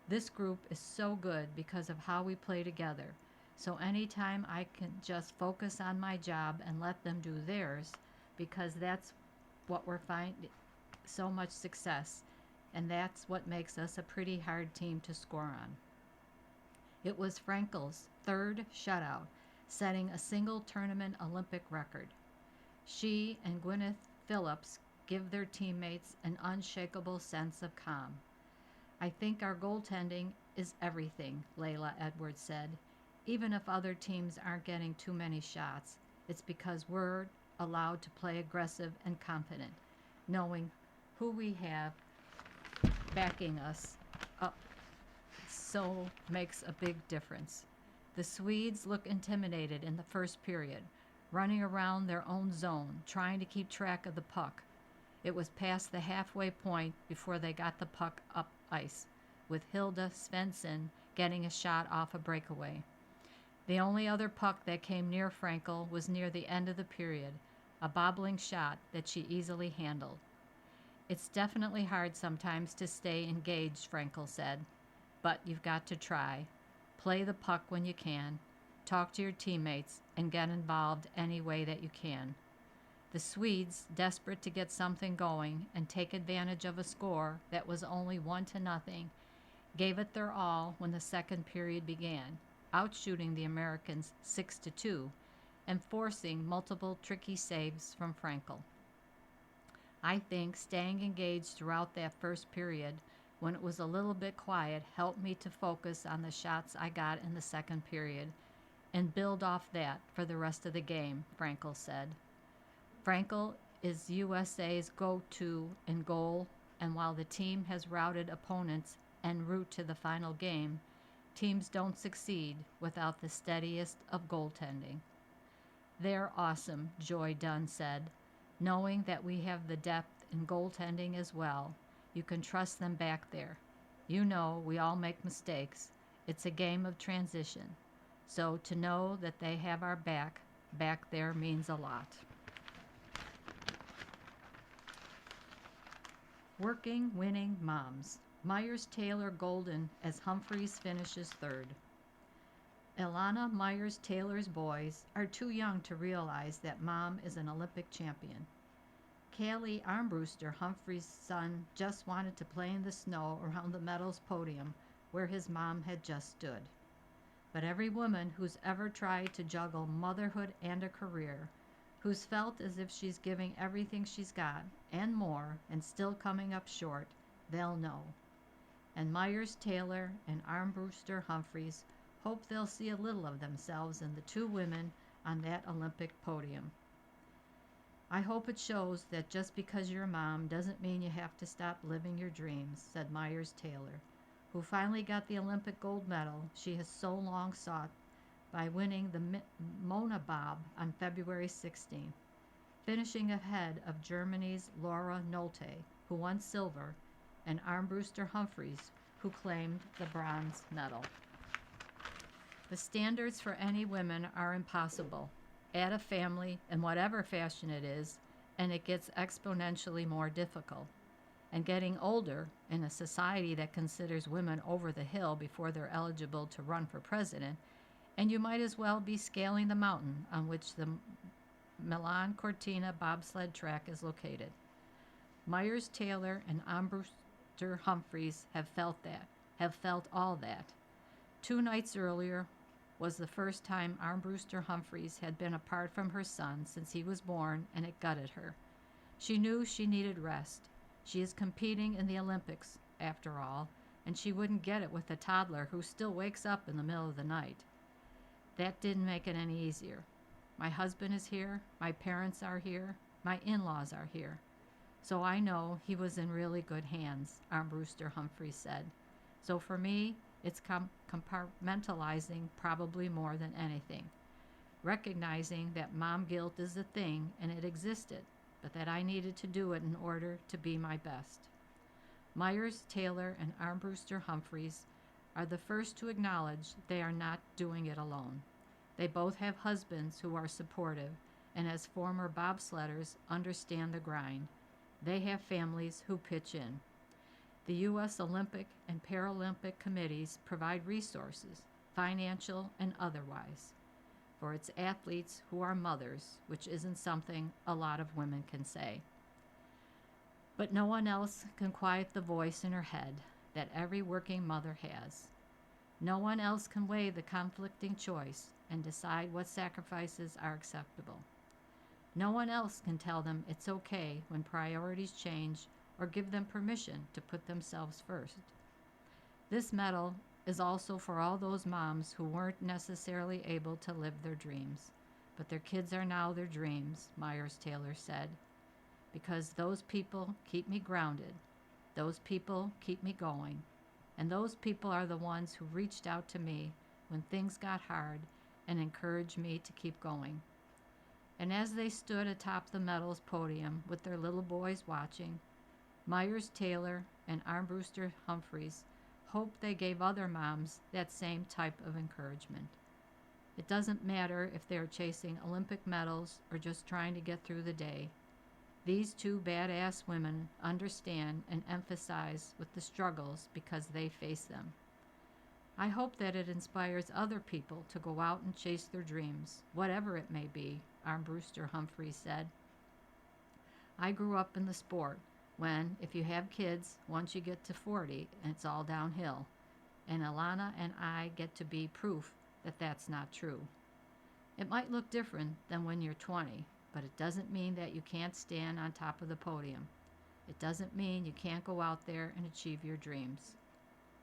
This group is so good because of how we play together. So anytime I can just focus on my job and let them do theirs, because that's what we're finding so much success, and that's what makes us a pretty hard team to score on. It was Frankel's 3rd shutout, setting a single tournament Olympic record. She and Gwyneth Phillips give their teammates an unshakable sense of calm. I think our goaltending is everything, Layla Edwards said. Even if other teams aren't getting too many shots, it's because we're allowed to play aggressive and confident, knowing who we have backing us up so makes a big difference. The Swedes look intimidated in the first period, running around their own zone, trying to keep track of the puck. It was past the halfway point before they got the puck up ice, with Hilda Svensson getting a shot off a breakaway. The only other puck that came near Frankel was near the end of the period, a bobbling shot that she easily handled. It's definitely hard sometimes to stay engaged, Frankel said, but you've got to try. Play the puck when you can, talk to your teammates, and get involved any way that you can. The Swedes, desperate to get something going and take advantage of a score that was only 1-0, gave it their all when the second period began, outshooting the Americans 6-2 and forcing multiple tricky saves from Frankel. I think staying engaged throughout that first period, when it was a little bit quiet, helped me to focus on the shots I got in the second period and build off that for the rest of the game, Frankel said. Frankel is USA's go-to in goal, and while the team has routed opponents en route to the final game, teams don't succeed without the steadiest of goaltending. They're awesome, Joy Dunn said. Knowing that we have the depth in goaltending as well, you can trust them back there. You know we all make mistakes. It's a game of transition. So to know that they have our back there means a lot. Working, winning moms. Myers-Taylor Golden as Humphreys finishes 3rd. Ilana Myers-Taylor's boys are too young to realize that mom is an Olympic champion. Callie Armbruster, Humphrey's son, just wanted to play in the snow around the medals podium where his mom had just stood. But every woman who's ever tried to juggle motherhood and a career, who's felt as if she's giving everything she's got and more and still coming up short, they'll know. And Myers-Taylor and Armbruster Humphreys hope they'll see a little of themselves in the two women on that Olympic podium. I hope it shows that just because you're a mom doesn't mean you have to stop living your dreams, said Myers-Taylor, who finally got the Olympic gold medal she has so long sought by winning the Mona Bob on February 16th, finishing ahead of Germany's Laura Nolte, who who won silver, and Armbruster Humphreys, who claimed the bronze medal. The standards for any women are impossible. Add a family, in whatever fashion it is, and it gets exponentially more difficult. And getting older, in a society that considers women over the hill before they're eligible to run for president, and you might as well be scaling the mountain on which the Milan Cortina bobsled track is located. Myers Taylor and Armbruster Humphreys have felt all that. 2 nights earlier was the first time Armbruster Humphreys had been apart from her son since he was born, and it gutted her. She knew she needed rest. She is competing in the Olympics, after all, and she wouldn't get it with a toddler who still wakes up in the middle of the night. That didn't make it any easier. My husband is here, my parents are here, my in-laws are here. So I know he was in really good hands, Armbruster Humphreys said. So for me, it's compartmentalizing probably more than anything. Recognizing that mom guilt is a thing and it existed, but that I needed to do it in order to be my best. Myers Taylor and Armbruster Humphreys are the first to acknowledge they are not doing it alone. They both have husbands who are supportive, and as former bobsledders, understand the grind. They have families who pitch in. The U.S. Olympic and Paralympic committees provide resources, financial and otherwise, for its athletes who are mothers, which isn't something a lot of women can say. But no one else can quiet the voice in her head that every working mother has. No one else can weigh the conflicting choice and decide what sacrifices are acceptable. No one else can tell them it's okay when priorities change or give them permission to put themselves first. This medal is also for all those moms who weren't necessarily able to live their dreams, but their kids are now their dreams, Myers Taylor said, because those people keep me grounded, those people keep me going, and those people are the ones who reached out to me when things got hard and encouraged me to keep going. And as they stood atop the medal's podium with their little boys watching, Myers Taylor and Armbruster Humphreys hoped they gave other moms that same type of encouragement. It doesn't matter if they're chasing Olympic medals or just trying to get through the day. These 2 badass women understand and emphasize with the struggles because they face them. I hope that it inspires other people to go out and chase their dreams, whatever it may be, Armbruster Humphreys said. I grew up in the sport when, if you have kids, once you get to 40, it's all downhill. And Alana and I get to be proof that that's not true. It might look different than when you're 20, but it doesn't mean that you can't stand on top of the podium. It doesn't mean you can't go out there and achieve your dreams.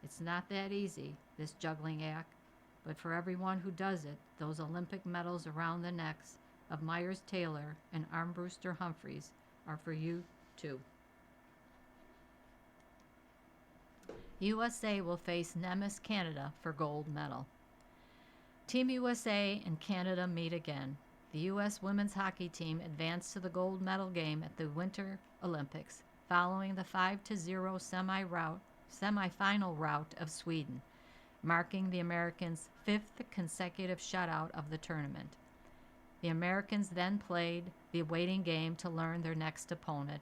It's not that easy, this juggling act, but for everyone who does it, those Olympic medals around the necks of Myers Taylor and Armbruster Humphreys are for you too. USA will face Nemes, Canada for gold medal. Team USA and Canada meet again. The U.S. women's hockey team advanced to the gold medal game at the Winter Olympics, following the 5-0 semifinal rout of Sweden, marking the Americans' 5th consecutive shutout of the tournament. The Americans then played the awaiting game to learn their next opponent,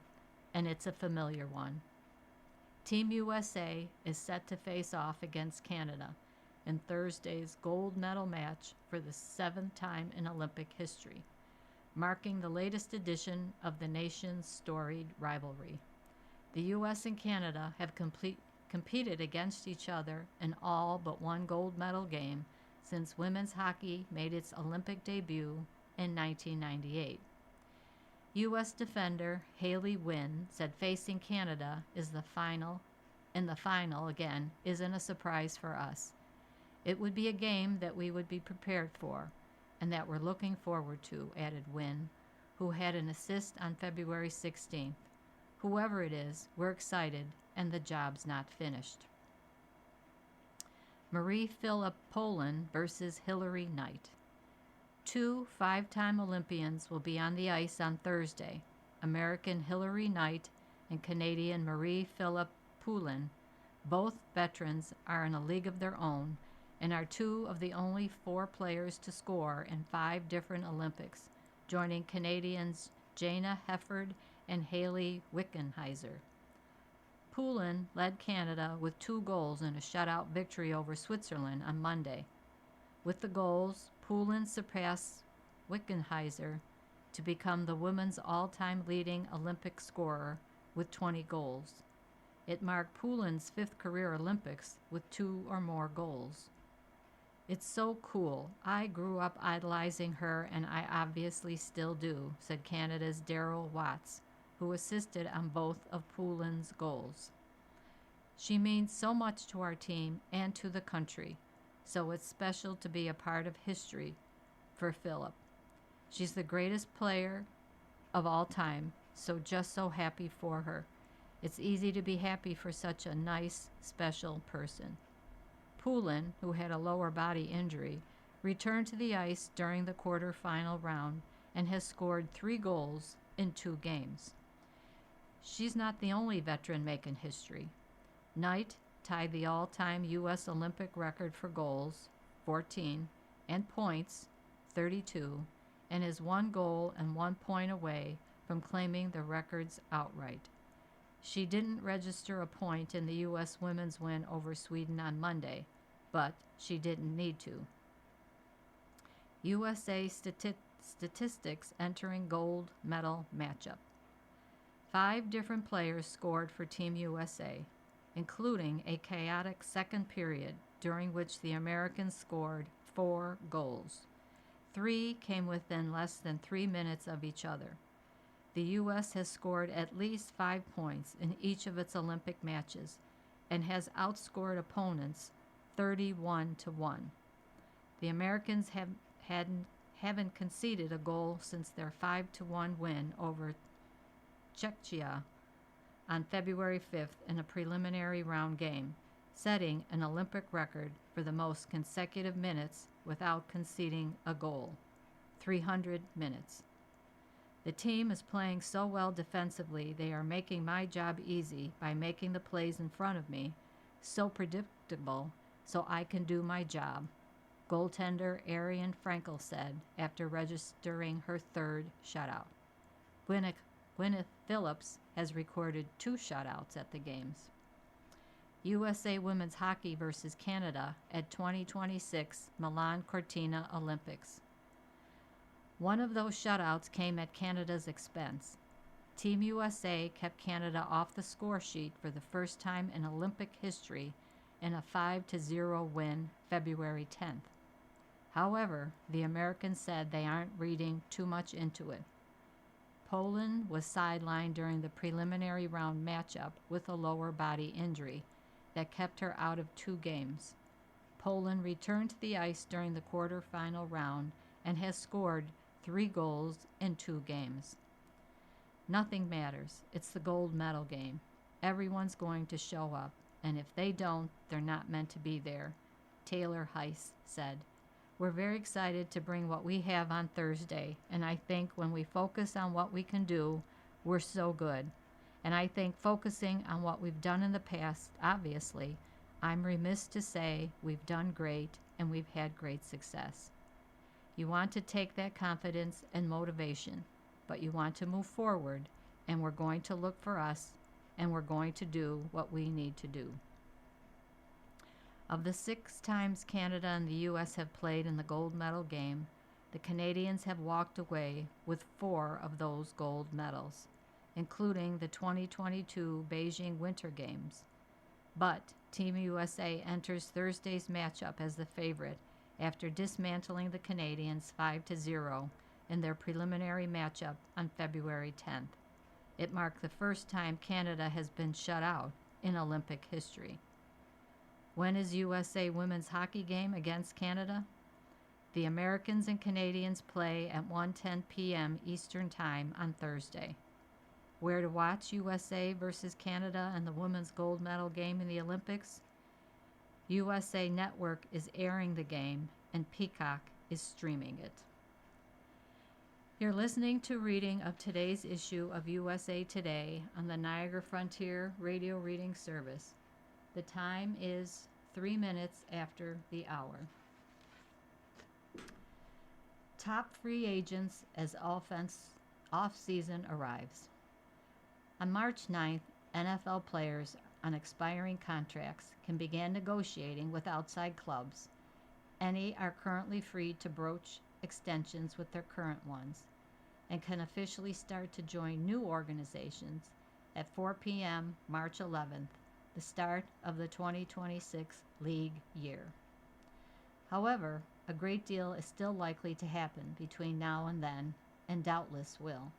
and it's a familiar one. Team USA is set to face off against Canada in Thursday's gold medal match for the 7th time in Olympic history, marking the latest edition of the nation's storied rivalry. The U.S. and Canada have competed against each other in all but one gold medal game since women's hockey made its Olympic debut in 1998. U.S. defender Haley Wynn said facing Canada in the final again isn't a surprise for us. It would be a game that we would be prepared for and that we're looking forward to, added Wynn, who had an assist on February 16th. Whoever it is, we're excited and the job's not finished. Marie Filipponen versus Hilary Knight. 2 5-time Olympians will be on the ice on Thursday. American Hilary Knight and Canadian Marie-Philip Poulin. Both veterans are in a league of their own and are two of the only 4 players to score in 5 different Olympics, joining Canadians Jana Hefford and Haley Wickenheiser. Poulin led Canada with 2 goals in a shutout victory over Switzerland on Monday. With the goals, Poulin surpassed Wickenheiser to become the women's all-time leading Olympic scorer with 20 goals. It marked Poulin's 5th career Olympics with 2 or more goals. "It's so cool. I grew up idolizing her, and I obviously still do," said Canada's Daryl Watts, who assisted on both of Poulin's goals. "She means so much to our team and to the country, so it's special to be a part of history for Philip. She's the greatest player of all time, so just so happy for her. It's easy to be happy for such a nice, special person." Poulin, who had a lower body injury, returned to the ice during the quarterfinal round and has scored 3 goals in 2 games. She's not the only veteran making history. Knight tied the all-time U.S. Olympic record for goals, 14, and points, 32, and is 1 goal and 1 point away from claiming the records outright. She didn't register a point in the U.S. women's win over Sweden on Monday, but she didn't need to. USA statistics entering gold medal matchup. 5 different players scored for Team USA, including a chaotic second period during which the Americans scored 4 goals. 3 came within less than 3 minutes of each other. The U.S. has scored at least 5 points in each of its Olympic matches and has outscored opponents 31-1. The Americans haven't conceded a goal since their 5-1 win over Czechia on February 5th in a preliminary round game, setting an Olympic record for the most consecutive minutes without conceding a goal, 300 minutes. "The team is playing so well defensively, they are making my job easy by making the plays in front of me so predictable so I can do my job," goaltender Ariane Frankel said after registering her 3rd shutout. Gwyneth Phillips has recorded 2 shutouts at the games. USA Women's Hockey versus Canada at 2026 Milan Cortina Olympics. One of those shutouts came at Canada's expense. Team USA kept Canada off the score sheet for the first time in Olympic history in a 5-0 win February 10th. However, the Americans said they aren't reading too much into it. Poland was sidelined during the preliminary round matchup with a lower body injury that kept her out of 2 games. Poland returned to the ice during the quarterfinal round and has scored 3 goals in 2 games. "Nothing matters. It's the gold medal game. Everyone's going to show up, and if they don't, they're not meant to be there," Taylor Heiss said. "We're very excited to bring what we have on Thursday, and I think when we focus on what we can do, we're so good. And I think focusing on what we've done in the past, obviously, I'm remiss to say we've done great and we've had great success. You want to take that confidence and motivation, but you want to move forward, and we're going to look for us, and we're going to do what we need to do." Of the 6 times Canada and the U.S. have played in the gold medal game, the Canadians have walked away with 4 of those gold medals, including the 2022 Beijing Winter Games. But Team USA enters Thursday's matchup as the favorite after dismantling the Canadians 5-0 in their preliminary matchup on February 10th. It marked the first time Canada has been shut out in Olympic history. When is USA women's hockey game against Canada? The Americans and Canadians play at 1:10 p.m. Eastern Time on Thursday. Where to watch USA versus Canada and the women's gold medal game in the Olympics? USA Network is airing the game, and Peacock is streaming it. You're listening to reading of today's issue of USA Today on the Niagara Frontier Radio Reading Service. The time is 3 minutes after the hour. Top free agents as off-season arrives. On March 9th, NFL players on expiring contracts can begin negotiating with outside clubs. Any are currently free to broach extensions with their current ones and can officially start to join new organizations at 4 p.m. March 11th, the start of the 2026 league year. However, a great deal is still likely to happen between now and then, and doubtless will.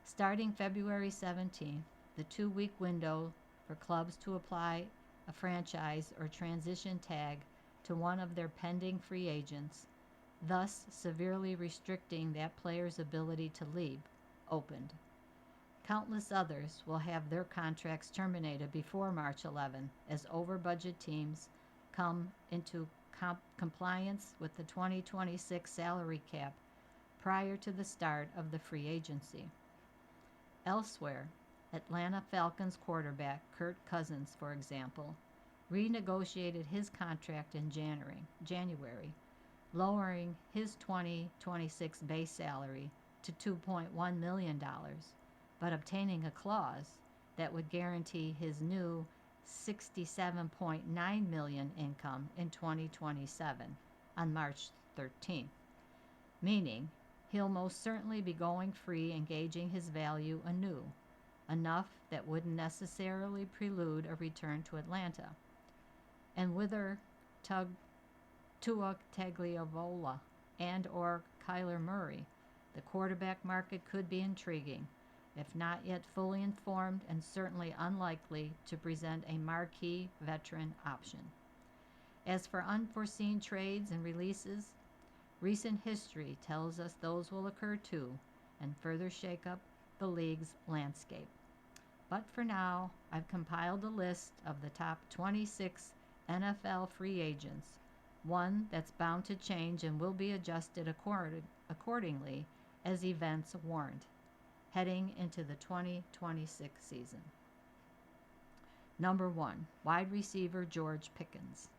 Starting February 17th, the 2-week window for clubs to apply a franchise or transition tag to one of their pending free agents, thus severely restricting that player's ability to leave, opened. Countless others will have their contracts terminated before March 11 as over-budget teams come into compliance with the 2026 salary cap prior to the start of the free agency. Elsewhere, Atlanta Falcons quarterback Kirk Cousins, for example, renegotiated his contract in January, lowering his 2026 base salary to $2.1 million, but obtaining a clause that would guarantee his new $67.9 million income in 2027 on March 13th, meaning he'll most certainly be going free and gauging his value anew, enough that wouldn't necessarily prelude a return to Atlanta. And whether Tua Tagovailoa and or Kyler Murray, the quarterback market could be intriguing, if not yet fully informed and certainly unlikely to present a marquee veteran option. As for unforeseen trades and releases, recent history tells us those will occur too and further shake up the league's landscape. But for now, I've compiled a list of the top 26 NFL free agents, one that's bound to change and will be adjusted accordingly as events warrant, heading into the 2026 season. Number 1, wide receiver George Pickens.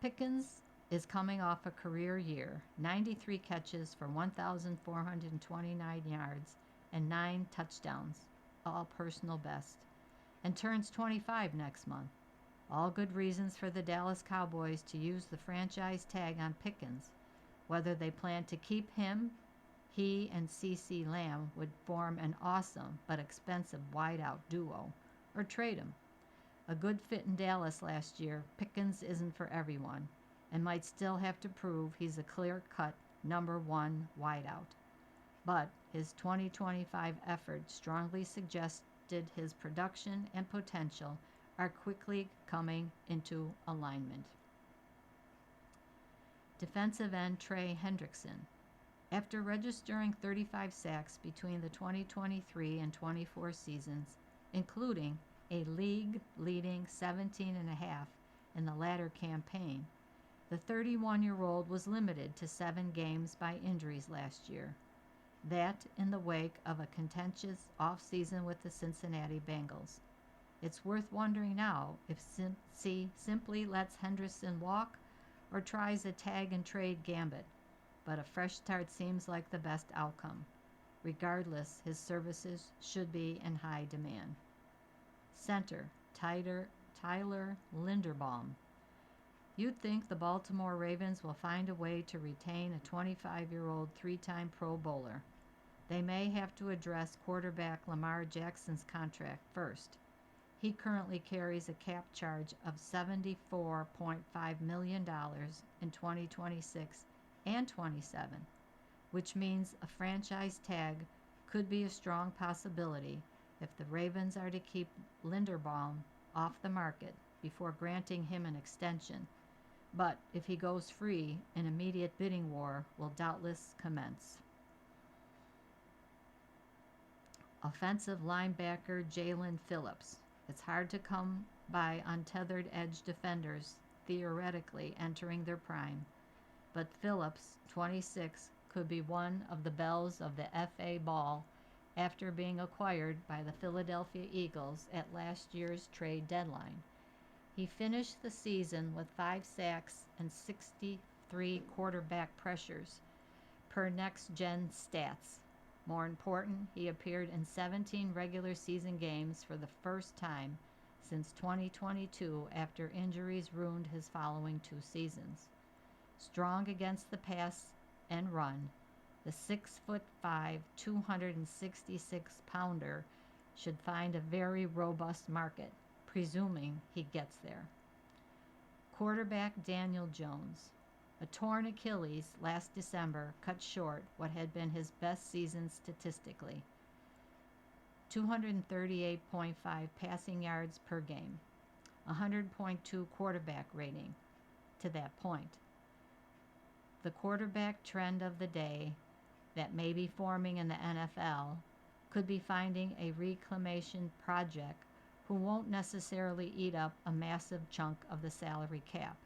Pickens is coming off a career year, 93 catches for 1,429 yards and 9 touchdowns, all personal best, and turns 25 next month. All good reasons for the Dallas Cowboys to use the franchise tag on Pickens. Whether they plan to keep him, he and CeeDee Lamb would form an awesome but expensive wideout duo, or trade him. A good fit in Dallas last year, Pickens isn't for everyone, and might still have to prove he's a clear-cut number 1 wideout. But his 2025 effort strongly suggested his production and potential are quickly coming into alignment. Defensive end Trey Hendrickson. After registering 35 sacks between the 2023 and 24 seasons, including a league-leading 17.5 in the latter campaign, the 31-year-old was limited to 7 games by injuries last year. That in the wake of a contentious offseason with the Cincinnati Bengals. It's worth wondering now if Cincy simply lets Hendrickson walk or tries a tag and trade gambit, but a fresh start seems like the best outcome. Regardless, his services should be in high demand. Center, Tyler Linderbaum. You'd think the Baltimore Ravens will find a way to retain a 25-year-old 3-time Pro Bowler. They may have to address quarterback Lamar Jackson's contract first. He currently carries a cap charge of $74.5 million in 2026 and 27, which means a franchise tag could be a strong possibility if the Ravens are to keep Linderbaum off the market before granting him an extension. But if he goes free, an immediate bidding war will doubtless commence. Offensive linebacker Jalen Phillips. It's hard to come by untethered edge defenders theoretically entering their prime, but Phillips, 26, could be one of the belles of the FA Ball after being acquired by the Philadelphia Eagles at last year's trade deadline. He finished the season with 5 sacks and 63 quarterback pressures per Next Gen Stats. More important, he appeared in 17 regular season games for the first time since 2022 after injuries ruined his following 2 seasons. Strong against the pass and run, the 6'5", 266-pounder should find a very robust market, presuming he gets there. Quarterback Daniel Jones. A torn Achilles last December cut short what had been his best season statistically. 238.5 passing yards per game, 100.2 quarterback rating to that point. The quarterback trend of the day that may be forming in the NFL could be finding a reclamation project who won't necessarily eat up a massive chunk of the salary cap.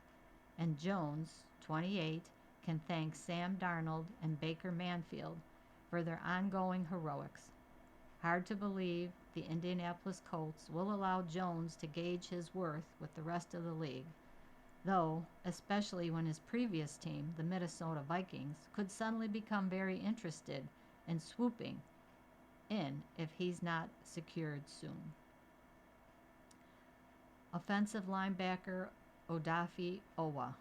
And Jones, 28, can thank Sam Darnold and Baker Mayfield for their ongoing heroics. Hard to believe the Indianapolis Colts will allow Jones to gauge his worth with the rest of the league, though, especially when his previous team, the Minnesota Vikings, could suddenly become very interested in swooping in if he's not secured soon. Offensive linebacker Odafe Oweh.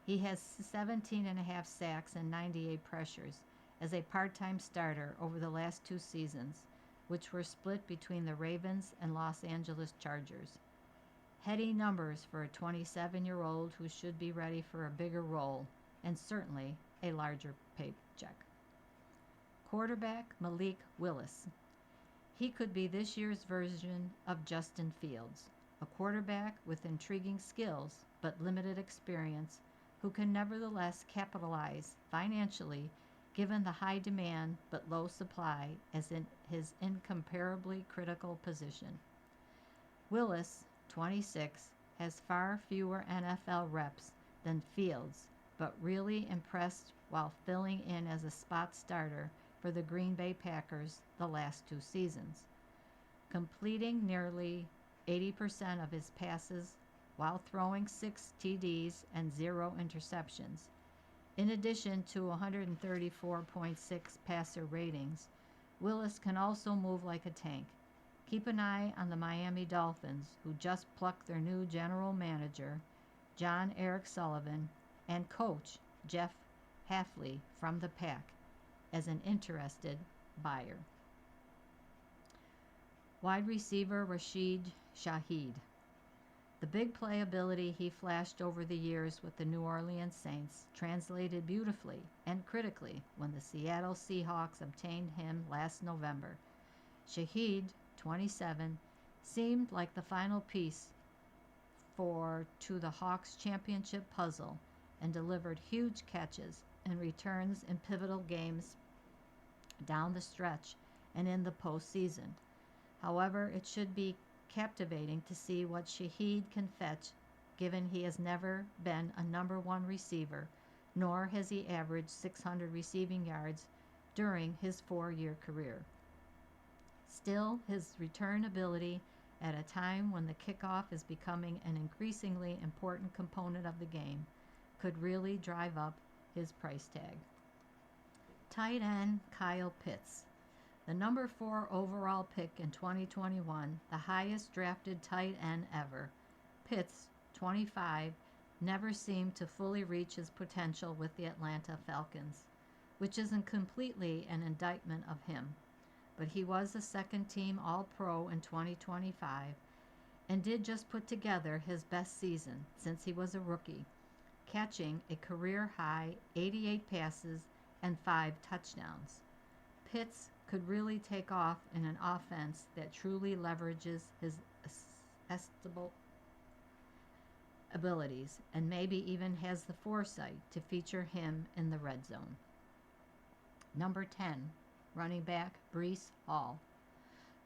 He has 17.5 sacks and 98 pressures as a part-time starter over the last 2 seasons, which were split between the Ravens and Los Angeles Chargers. Heady numbers for a 27-year-old who should be ready for a bigger role and certainly a larger paycheck. Quarterback Malik Willis. He could be this year's version of Justin Fields, a quarterback with intriguing skills but limited experience who can nevertheless capitalize financially given the high demand but low supply as in his incomparably critical position. Willis, 26, has far fewer NFL reps than Fields, but really impressed while filling in as a spot starter for the Green Bay Packers the last 2 seasons, completing nearly 80% of his passes while throwing 6 TDs and 0 interceptions. In addition to 134.6 passer ratings, Willis can also move like a tank. Keep an eye on the Miami Dolphins, who just plucked their new general manager, John Eric Sullivan, and coach Jeff Hafley from the Pack as an interested buyer. Wide receiver Rashid Shaheed. The big playability he flashed over the years with the New Orleans Saints translated beautifully and critically when the Seattle Seahawks obtained him last November. Shaheed, 27, seemed like the final piece to the Hawks championship puzzle and delivered huge catches and returns in pivotal games down the stretch and in the postseason. However, it should be captivating to see what Shaheed can fetch, given he has never been a number 1 receiver, nor has he averaged 600 receiving yards during his 4-year career. Still, his return ability at a time when the kickoff is becoming an increasingly important component of the game could really drive up his price tag. Tight end Kyle Pitts. The number 4 overall pick in 2021, the highest drafted tight end ever, Pitts, 25, never seemed to fully reach his potential with the Atlanta Falcons, which isn't completely an indictment of him. But he was a second-team All-Pro in 2025 and did just put together his best season since he was a rookie, catching a career-high 88 passes and 5 touchdowns. Pitts could really take off in an offense that truly leverages his estimable abilities and maybe even has the foresight to feature him in the red zone. Number 10, running back Breece Hall.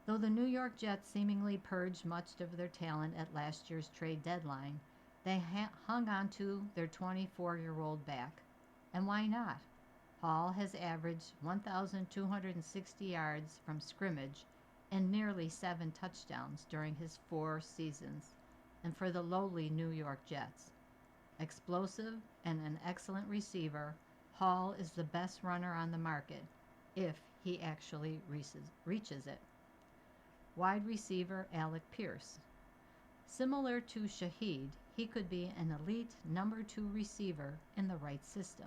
Though the New York Jets seemingly purged much of their talent at last year's trade deadline, they hung on to their 24-year-old back. And why not? Hall has averaged 1,260 yards from scrimmage and nearly 7 touchdowns during his 4 seasons, and for the lowly New York Jets. Explosive and an excellent receiver, Hall is the best runner on the market, if he actually reaches it. Wide receiver Alec Pierce. Similar to Shaheed, he could be an elite number 2 receiver in the right system.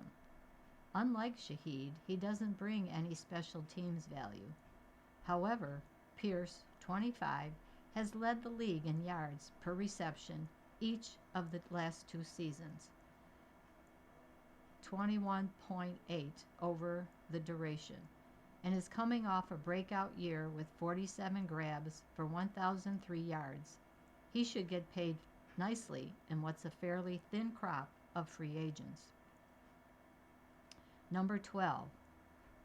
Unlike Shaheed, he doesn't bring any special teams value. However, Pierce, 25, has led the league in yards per reception each of the last 2 seasons, 21.8 over the duration, and is coming off a breakout year with 47 grabs for 1,003 yards. He should get paid nicely in what's a fairly thin crop of free agents. Number 12,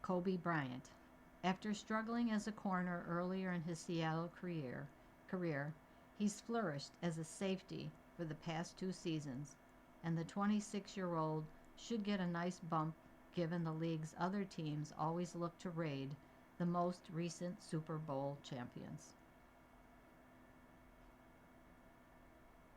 Kobe Bryant. After struggling as a corner earlier in his Seattle career, he's flourished as a safety for the past 2 seasons, and the 26-year-old should get a nice bump given the league's other teams always look to raid the most recent Super Bowl champions.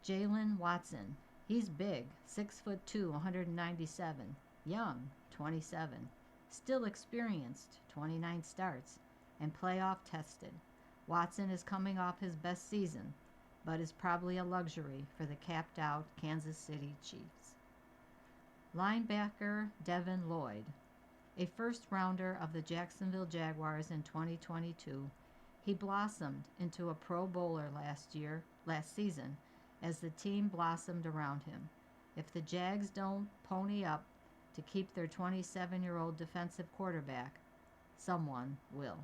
Jalen Watson. He's big, 6'2", 197, young, 27, still experienced, 29 starts, and playoff tested. Watson is coming off his best season, but is probably a luxury for the capped-out Kansas City Chiefs. Linebacker Devin Lloyd. A first-rounder of the Jacksonville Jaguars in 2022, he blossomed into a Pro Bowler last season, as the team blossomed around him. If the Jags don't pony up to keep their 27-year-old defensive quarterback, someone will.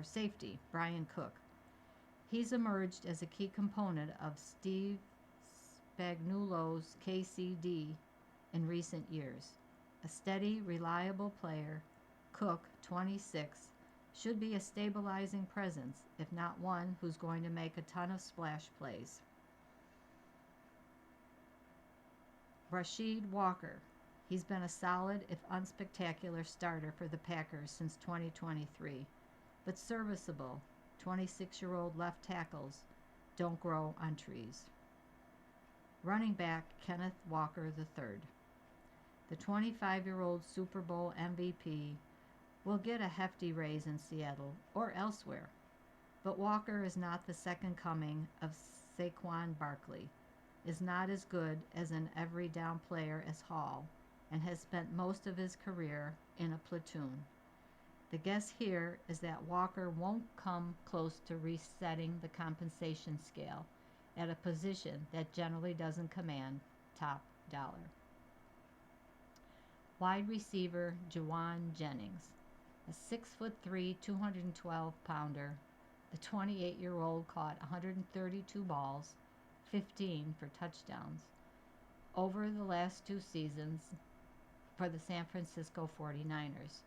Safety, Brian Cook. He's emerged as a key component of Steve Spagnuolo's KCD in recent years. A steady, reliable player, Cook, 26, should be a stabilizing presence, if not one who's going to make a ton of splash plays. Rasheed Walker. He's been a solid, if unspectacular, starter for the Packers since 2023, but serviceable. 26-year-old left tackles don't grow on trees. Running back Kenneth Walker III. The 25-year-old Super Bowl MVP will get a hefty raise in Seattle or elsewhere, but Walker is not the second coming of Saquon Barkley, is not as good as an every down player as Hall, and has spent most of his career in a platoon. The guess here is that Walker won't come close to resetting the compensation scale at a position that generally doesn't command top dollar. Wide receiver Jauan Jennings. A 6'3", 212-pounder, the 28-year-old caught 132 balls, 15 for touchdowns, over the last 2 seasons for the San Francisco 49ers.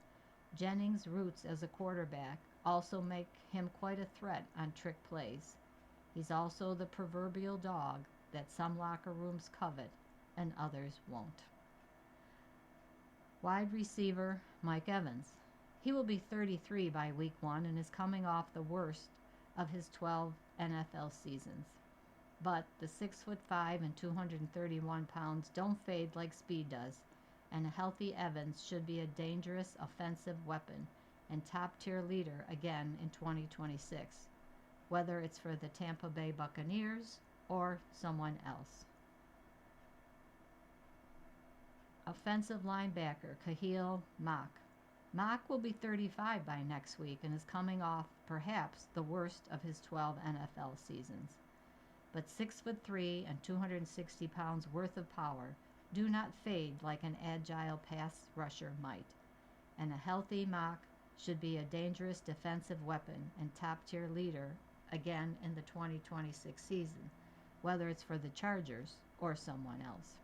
Jennings' roots as a quarterback also make him quite a threat on trick plays. He's also the proverbial dog that some locker rooms covet and others won't. Wide receiver Mike Evans. He will be 33 by week 1 and is coming off the worst of his 12 NFL seasons. But the 6'5" and 231 pounds don't fade like speed does, and a healthy Evans should be a dangerous offensive weapon and top-tier leader again in 2026, whether it's for the Tampa Bay Buccaneers or someone else. Offensive linebacker Khalil Mack. Mack will be 35 by next week and is coming off perhaps the worst of his 12 NFL seasons. But 6'3" and 260 pounds worth of power do not fade like an agile pass rusher might, and a healthy Mack should be a dangerous defensive weapon and top-tier leader again in the 2026 season, whether it's for the Chargers or someone else.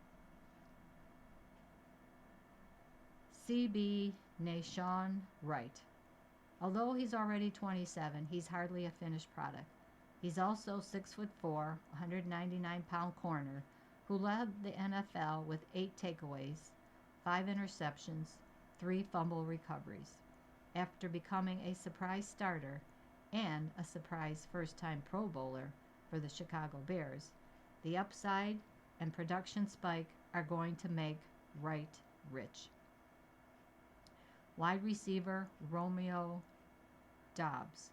CB Nahshon Wright. Although he's already 27, he's hardly a finished product. He's also 6'4", 199-pound corner who led the NFL with 8 takeaways 5 interceptions, 3 fumble recoveries. After becoming a surprise starter and a surprise first-time Pro Bowler for the Chicago Bears, the upside and production spike are going to make Wright rich. Wide receiver Romeo Doubs.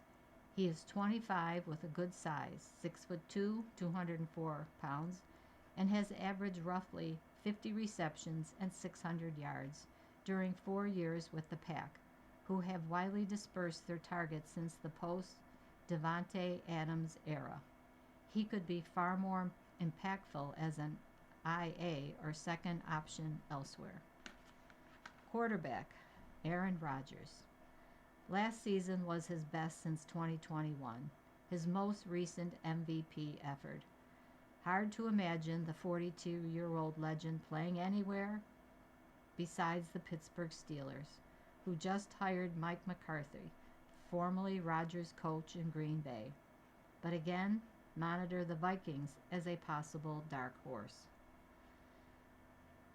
He is 25 with a good size, 6'2", 204 pounds, and has averaged roughly 50 receptions and 600 yards during 4 years with the Pack, who have widely dispersed their targets since the post-Davante Adams era. He could be far more impactful as an IA or second option elsewhere. Quarterback Aaron Rodgers. Last season was his best since 2021, his most recent MVP effort. Hard to imagine the 42-year-old legend playing anywhere besides the Pittsburgh Steelers, who just hired Mike McCarthy, formerly Rodgers' coach in Green Bay. But again, monitor the Vikings as a possible dark horse.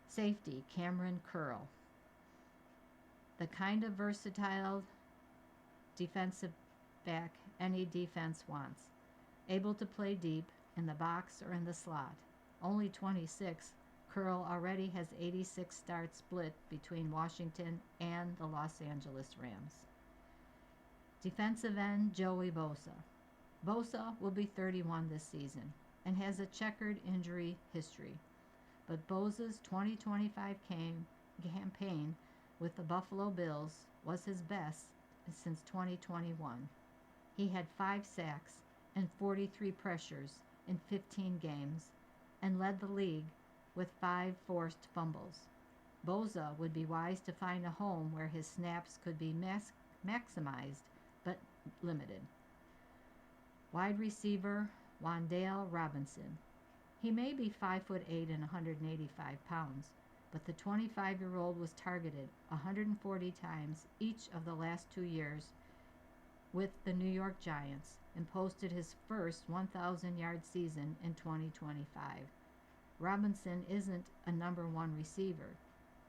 Safety Cameron Curl. The kind of versatile defensive back any defense wants. Able to play deep in the box or in the slot. Only 26, Curl already has 86 starts split between Washington and the Los Angeles Rams. Defensive end Joey Bosa. Bosa will be 31 this season and has a checkered injury history. But Bosa's 2025 campaign with the Buffalo Bills was his best since 2021. He had 5 sacks and 43 pressures in 15 games and led the league with 5 forced fumbles. Bosa would be wise to find a home where his snaps could be maximized but limited. Wide receiver Wan'Dale Robinson. He may be 5'8" and 185 pounds, but the 25-year-old was targeted 140 times each of the last 2 years with the New York Giants and posted his first 1,000-yard season in 2025. Robinson isn't a number 1 receiver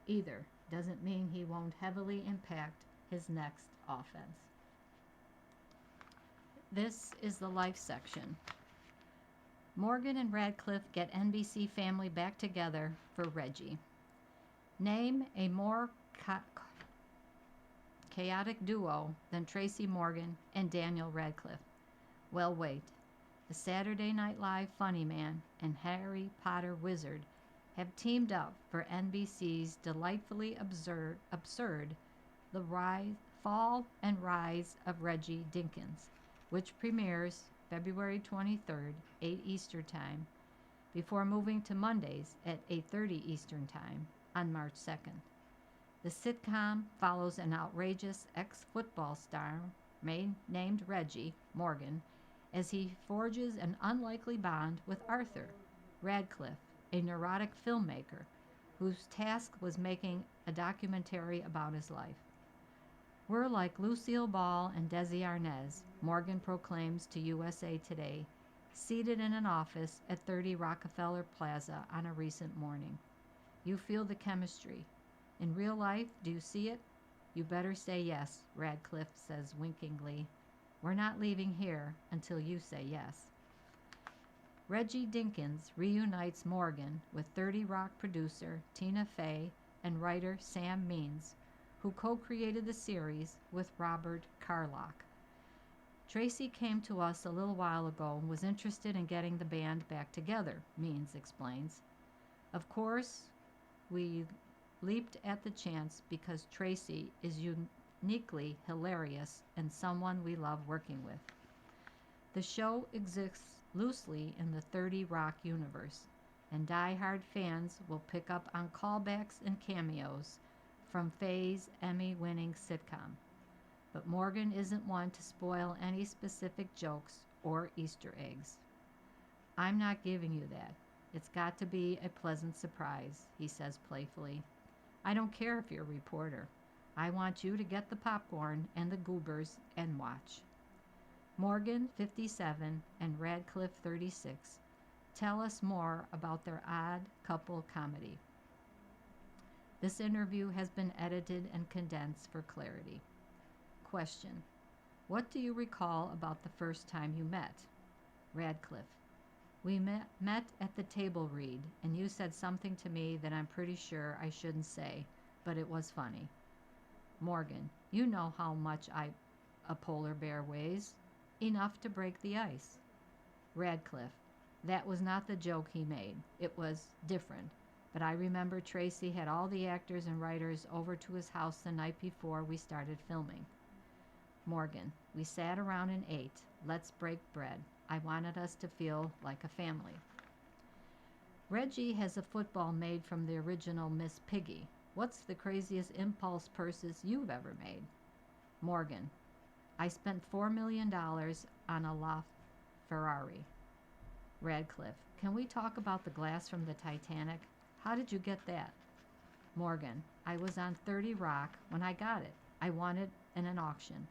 either. Doesn't mean he won't heavily impact his next offense. This is the life section. Morgan and Radcliffe get NBC family back together for Reggie. Name a more chaotic duo than Tracy Morgan and Daniel Radcliffe. Well, wait. The Saturday Night Live Funny Man and Harry Potter Wizard have teamed up for NBC's delightfully absurd The Fall and Rise of Reggie Dinkins, which premieres February 23rd, 8 Eastern Time, before moving to Mondays at 8:30 Eastern Time on March 2nd. The sitcom follows an outrageous ex-football star named Reggie Morgan as he forges an unlikely bond with Arthur Radcliffe, a neurotic filmmaker whose task was making a documentary about his life. We're like Lucille Ball and Desi Arnaz, Morgan proclaims to USA Today, seated in an office at 30 Rockefeller Plaza on a recent morning. You feel the chemistry. In real life, do you see it? You better say yes, Radcliffe says winkingly. We're not leaving here until you say yes. Reggie Dinkins reunites Morgan with 30 Rock producer Tina Fey and writer Sam Means, who co-created the series with Robert Carlock. Tracy came to us a little while ago and was interested in getting the band back together, Means explains. Of course, we leaped at the chance because Tracy is uniquely hilarious and someone we love working with. The show exists loosely in the 30 Rock universe, and die-hard fans will pick up on callbacks and cameos from Fey's Emmy-winning sitcom. But Morgan isn't one to spoil any specific jokes or Easter eggs. I'm not giving you that. It's got to be a pleasant surprise, he says playfully. I don't care if you're a reporter. I want you to get the popcorn and the goobers and watch. Morgan, 57, and Radcliffe, 36, tell us more about their odd couple comedy. This interview has been edited and condensed for clarity. Question: what do you recall about the first time you met? Radcliffe: we met at the table read, and you said something to me that I'm pretty sure I shouldn't say, but it was funny. Morgan: you know how much a polar bear weighs. Enough to break the ice. Radcliffe: that was not the joke he made. It was different. But I remember Tracy had all the actors and writers over to his house the night before we started filming. Morgan: we sat around and ate. Let's break bread. I wanted us to feel like a family. Reggie has a football made from the original Miss Piggy. What's the craziest impulse purchase you've ever made? Morgan: I spent $4 million on a LaFerrari. Radcliffe: can we talk about the glass from the Titanic? How did you get that? Morgan: I was on 30 Rock when I got it. I won it in an auction.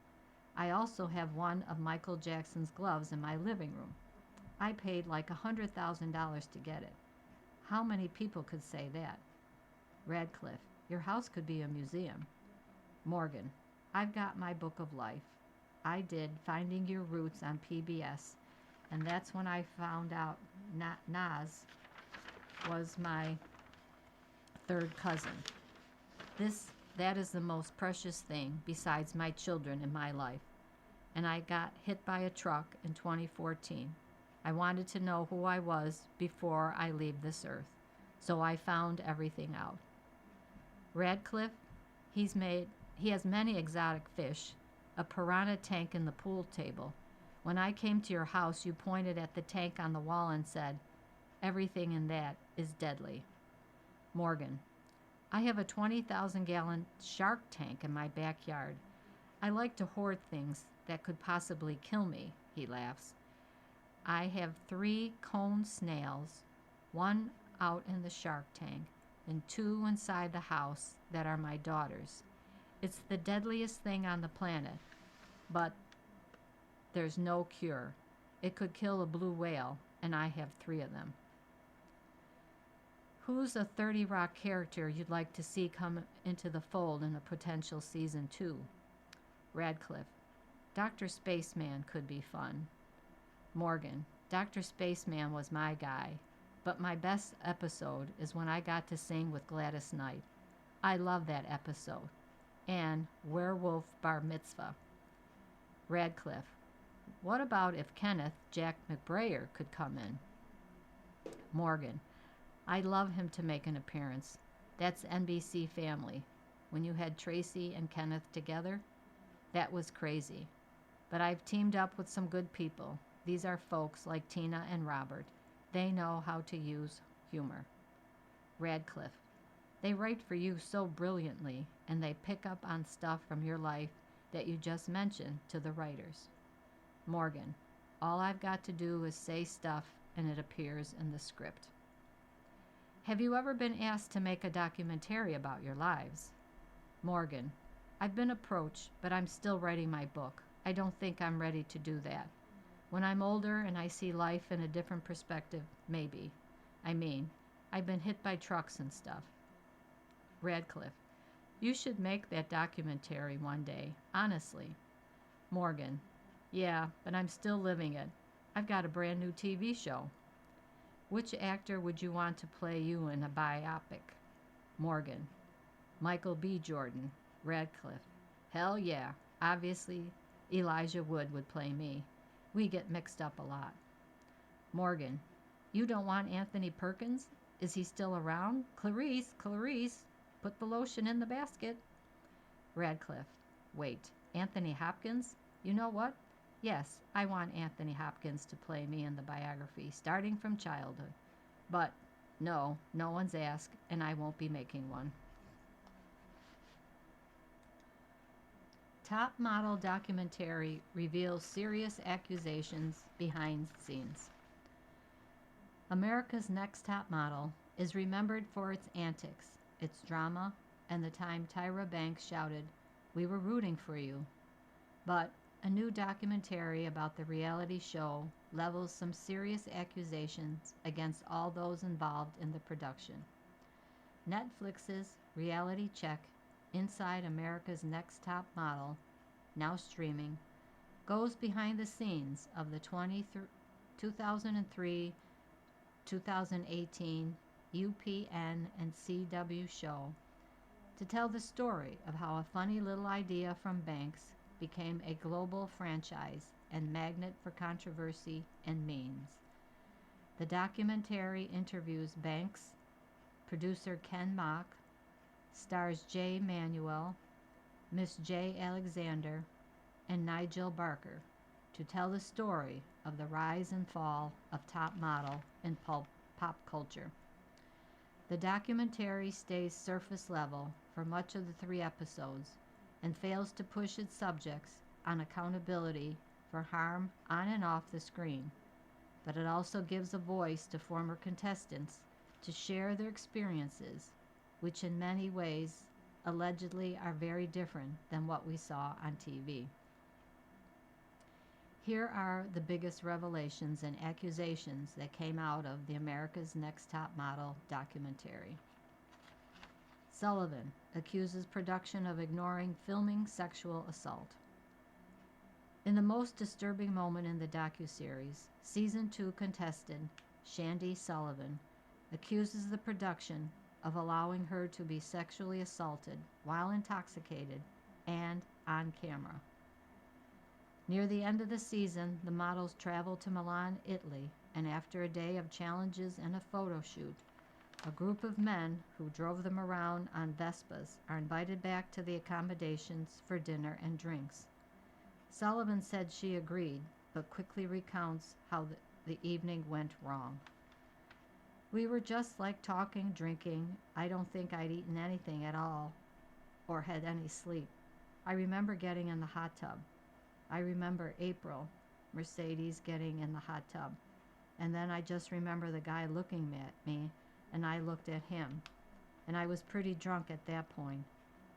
I also have one of Michael Jackson's gloves in my living room. I paid like $100,000 to get it. How many people could say that? Radcliffe: your house could be a museum. Morgan: I've got my book of life. I did Finding Your Roots on PBS, and that's when I found out Nas was my third cousin. That is the most precious thing besides my children in my life. And I got hit by a truck in 2014. I wanted to know who I was before I leave this earth, so I found everything out. Radcliffe: he has many exotic fish, a piranha tank in the pool table. When I came to your house, you pointed at the tank on the wall and said, everything in that is deadly. Morgan: I have a 20,000-gallon shark tank in my backyard. I like to hoard things that could possibly kill me, he laughs. I have 3 cone snails, 1 out in the shark tank, and 2 inside the house that are my daughters. It's the deadliest thing on the planet, but there's no cure. It could kill a blue whale, and I have 3 of them. Who's a 30 Rock character you'd like to see come into the fold in a potential season 2? Radcliffe: Dr. Spaceman could be fun. Morgan: Dr. Spaceman was my guy, but my best episode is when I got to sing with Gladys Knight. I love that episode. And Werewolf Bar Mitzvah. Radcliffe: what about if Kenneth Jack McBrayer could come in? Morgan: I'd love him to make an appearance. That's NBC Family. When you had Tracy and Kenneth together, that was crazy. But I've teamed up with some good people. These are folks like Tina and Robert. They know how to use humor. Radcliffe: they write for you so brilliantly, and they pick up on stuff from your life that you just mentioned to the writers. Morgan: all I've got to do is say stuff, and it appears in the script. Have you ever been asked to make a documentary about your lives? Morgan: I've been approached, but I'm still writing my book. I don't think I'm ready to do that. When I'm older and I see life in a different perspective, maybe. I've been hit by trucks and stuff. Radcliffe: you should make that documentary one day, honestly. Morgan: yeah, but I'm still living it. I've got a brand new TV show. Which actor would you want to play you in a biopic? Morgan: Michael B. Jordan. Radcliffe: hell yeah. Obviously, Elijah Wood would play me. We get mixed up a lot. Morgan: you don't want Anthony Perkins? Is he still around? Clarice, put the lotion in the basket. Radcliffe: wait, Anthony Hopkins? You know what? Yes, I want Anthony Hopkins to play me in the biography, starting from childhood. But no one's asked, and I won't be making one. Top model documentary reveals serious accusations behind the scenes. America's Next Top Model is remembered for its antics, its drama, and the time Tyra Banks shouted, "We were rooting for you." But a new documentary about the reality show levels some serious accusations against all those involved in the production. Netflix's reality check, Inside America's Next Top Model, now streaming, goes behind the scenes of the 2003 2018 UPN and CW show to tell the story of how a funny little idea from Banks became a global franchise and magnet for controversy and memes. The documentary interviews Banks, producer Ken Mock, stars Jay Manuel, Miss J. Alexander, and Nigel Barker to tell the story of the rise and fall of top model in pop culture. The documentary stays surface level for much of the 3 episodes and fails to push its subjects on accountability for harm on and off the screen, but it also gives a voice to former contestants to share their experiences, which in many ways allegedly are very different than what we saw on TV. Here are the biggest revelations and accusations that came out of the America's Next Top Model documentary. Sullivan accuses production of ignoring filming sexual assault. In the most disturbing moment in the docuseries, Season 2 contestant Shandy Sullivan accuses the production of allowing her to be sexually assaulted while intoxicated and on camera. Near the end of the season, the models travel to Milan, Italy, and after a day of challenges and a photo shoot, a group of men who drove them around on Vespas are invited back to the accommodations for dinner and drinks. Sullivan said she agreed, but quickly recounts how the evening went wrong. We were just like talking, drinking. I don't think I'd eaten anything at all or had any sleep. I remember getting in the hot tub. I remember April, Mercedes, getting in the hot tub. And then I just remember the guy looking at me, and I looked at him. And I was pretty drunk at that point.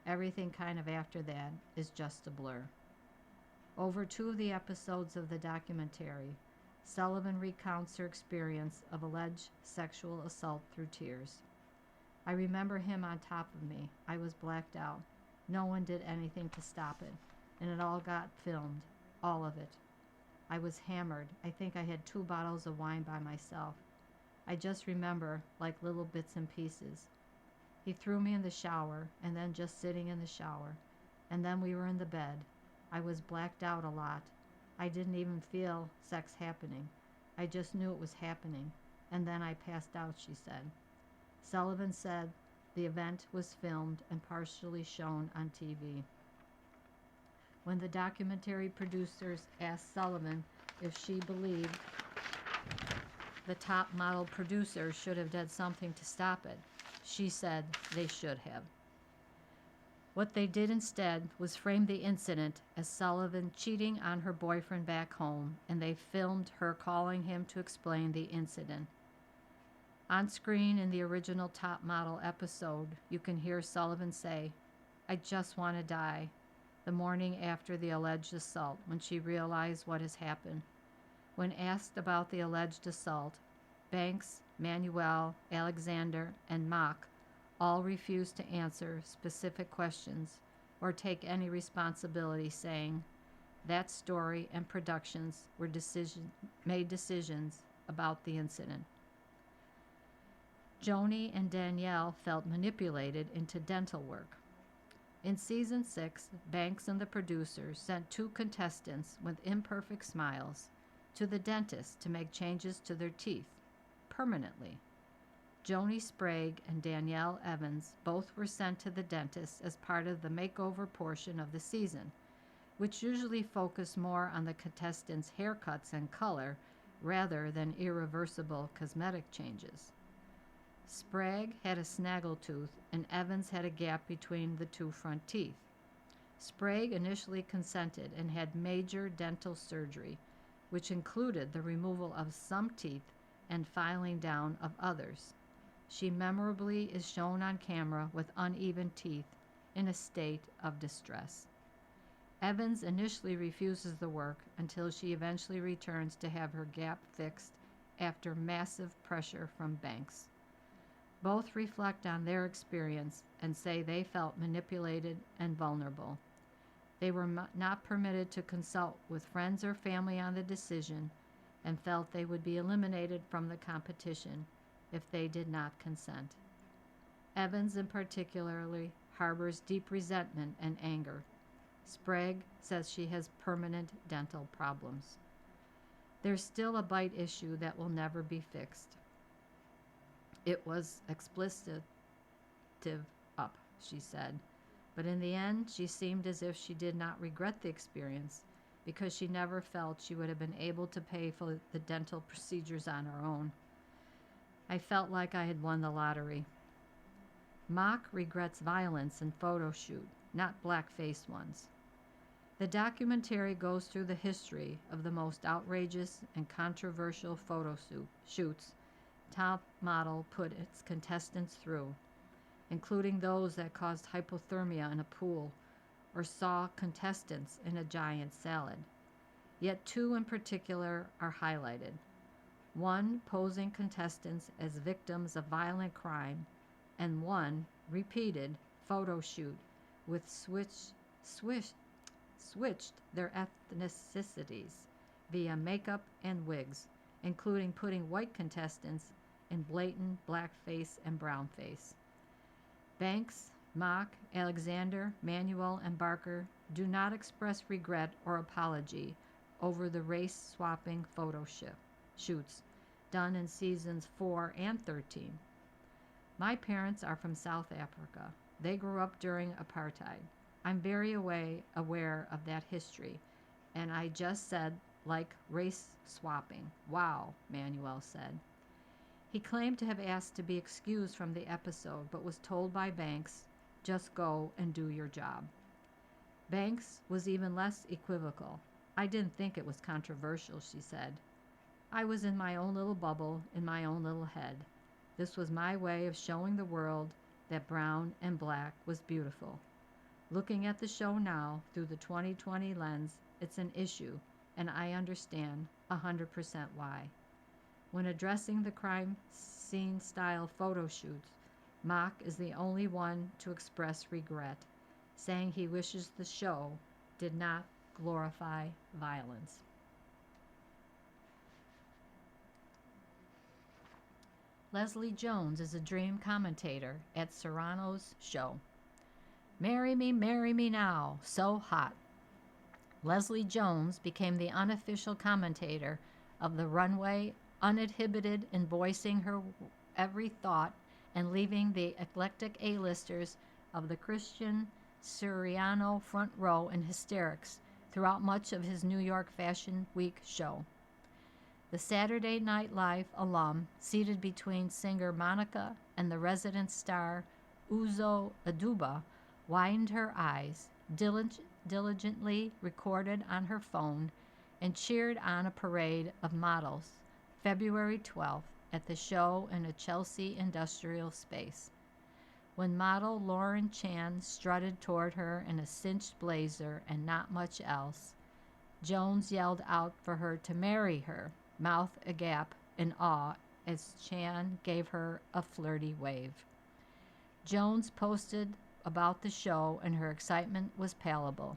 Everything kind of after that is just a blur. Over 2 of the episodes of the documentary, Sullivan recounts her experience of alleged sexual assault through tears. I remember him on top of me. I was blacked out. No one did anything to stop it, and it all got filmed, all of it. I was hammered. I think I had 2 bottles of wine by myself. I just remember like little bits and pieces. He threw me in the shower, and then just sitting in the shower, and then we were in the bed. I was blacked out a lot. I didn't even feel sex happening. I just knew it was happening, and then I passed out, she said. Sullivan said the event was filmed and partially shown on TV. When the documentary producers asked Sullivan if she believed the top model producers should have done something to stop it, she said they should have. What they did instead was frame the incident as Sullivan cheating on her boyfriend back home, and they filmed her calling him to explain the incident. On screen in the original Top Model episode, you can hear Sullivan say, "I just want to die," the morning after the alleged assault, when she realized what has happened. When asked about the alleged assault, Banks, Manuel, Alexander, and Mock all refused to answer specific questions or take any responsibility, saying that story and productions were made decisions about the incident. Joni and Danielle felt manipulated into dental work. In season 6, Banks and the producers sent 2 contestants with imperfect smiles to the dentist to make changes to their teeth permanently. Joni Sprague and Danielle Evans both were sent to the dentist as part of the makeover portion of the season, which usually focused more on the contestants' haircuts and color rather than irreversible cosmetic changes. Sprague had a snaggletooth, and Evans had a gap between the 2 front teeth. Sprague initially consented and had major dental surgery, which included the removal of some teeth and filing down of others. She memorably is shown on camera with uneven teeth in a state of distress. Evans initially refuses the work until she eventually returns to have her gap fixed after massive pressure from Banks. Both reflect on their experience and say they felt manipulated and vulnerable. They were not permitted to consult with friends or family on the decision and felt they would be eliminated from the competition if they did not consent. Evans, in particularly, harbors deep resentment and anger. Sprague says she has permanent dental problems. There's still a bite issue that will never be fixed. It was explicative up, she said, but in the end, she seemed as if she did not regret the experience because she never felt she would have been able to pay for the dental procedures on her own. I felt like I had won the lottery. Mock regrets violence in photo shoot, not black-faced ones. The documentary goes through the history of the most outrageous and controversial photo shoots Top Model put its contestants through, including those that caused hypothermia in a pool or saw contestants in a giant salad. Yet two in particular are highlighted. One posing contestants as victims of violent crime, and one repeated photo shoot with switched their ethnicities via makeup and wigs, including putting white contestants in blatant blackface and brownface. Banks, Mock, Alexander, Manuel, and Barker do not express regret or apology over the race-swapping photo shoots done in seasons 4 and 13. My parents are from South Africa. They grew up during apartheid. I'm very aware of that history, and I just said, like race swapping. Wow, Manuel said. He claimed to have asked to be excused from the episode, but was told by Banks, just go and do your job. Banks was even less equivocal. I didn't think it was controversial, she said. I was in my own little bubble, in my own little head. This was my way of showing the world that brown and black was beautiful. Looking at the show now through the 2020 lens, it's an issue, and I understand 100% why. When addressing the crime scene style photo shoots, Mock is the only one to express regret, saying he wishes the show did not glorify violence. Leslie Jones is a dream commentator at Serrano's show. Marry me now, so hot. Leslie Jones became the unofficial commentator of the runway, uninhibited in voicing her every thought and leaving the eclectic A-listers of the Christian Siriano front row in hysterics throughout much of his New York Fashion Week show. The Saturday Night Live alum, seated between singer Monica and the resident star Uzo Aduba, widened her eyes, diligently recorded on her phone, and cheered on a parade of models February 12th at the show in a Chelsea industrial space. When model Lauren Chan strutted toward her in a cinched blazer and not much else, Jones yelled out for her to marry her, mouth agape in awe as Chan gave her a flirty wave. Jones posted about the show and her excitement was palpable.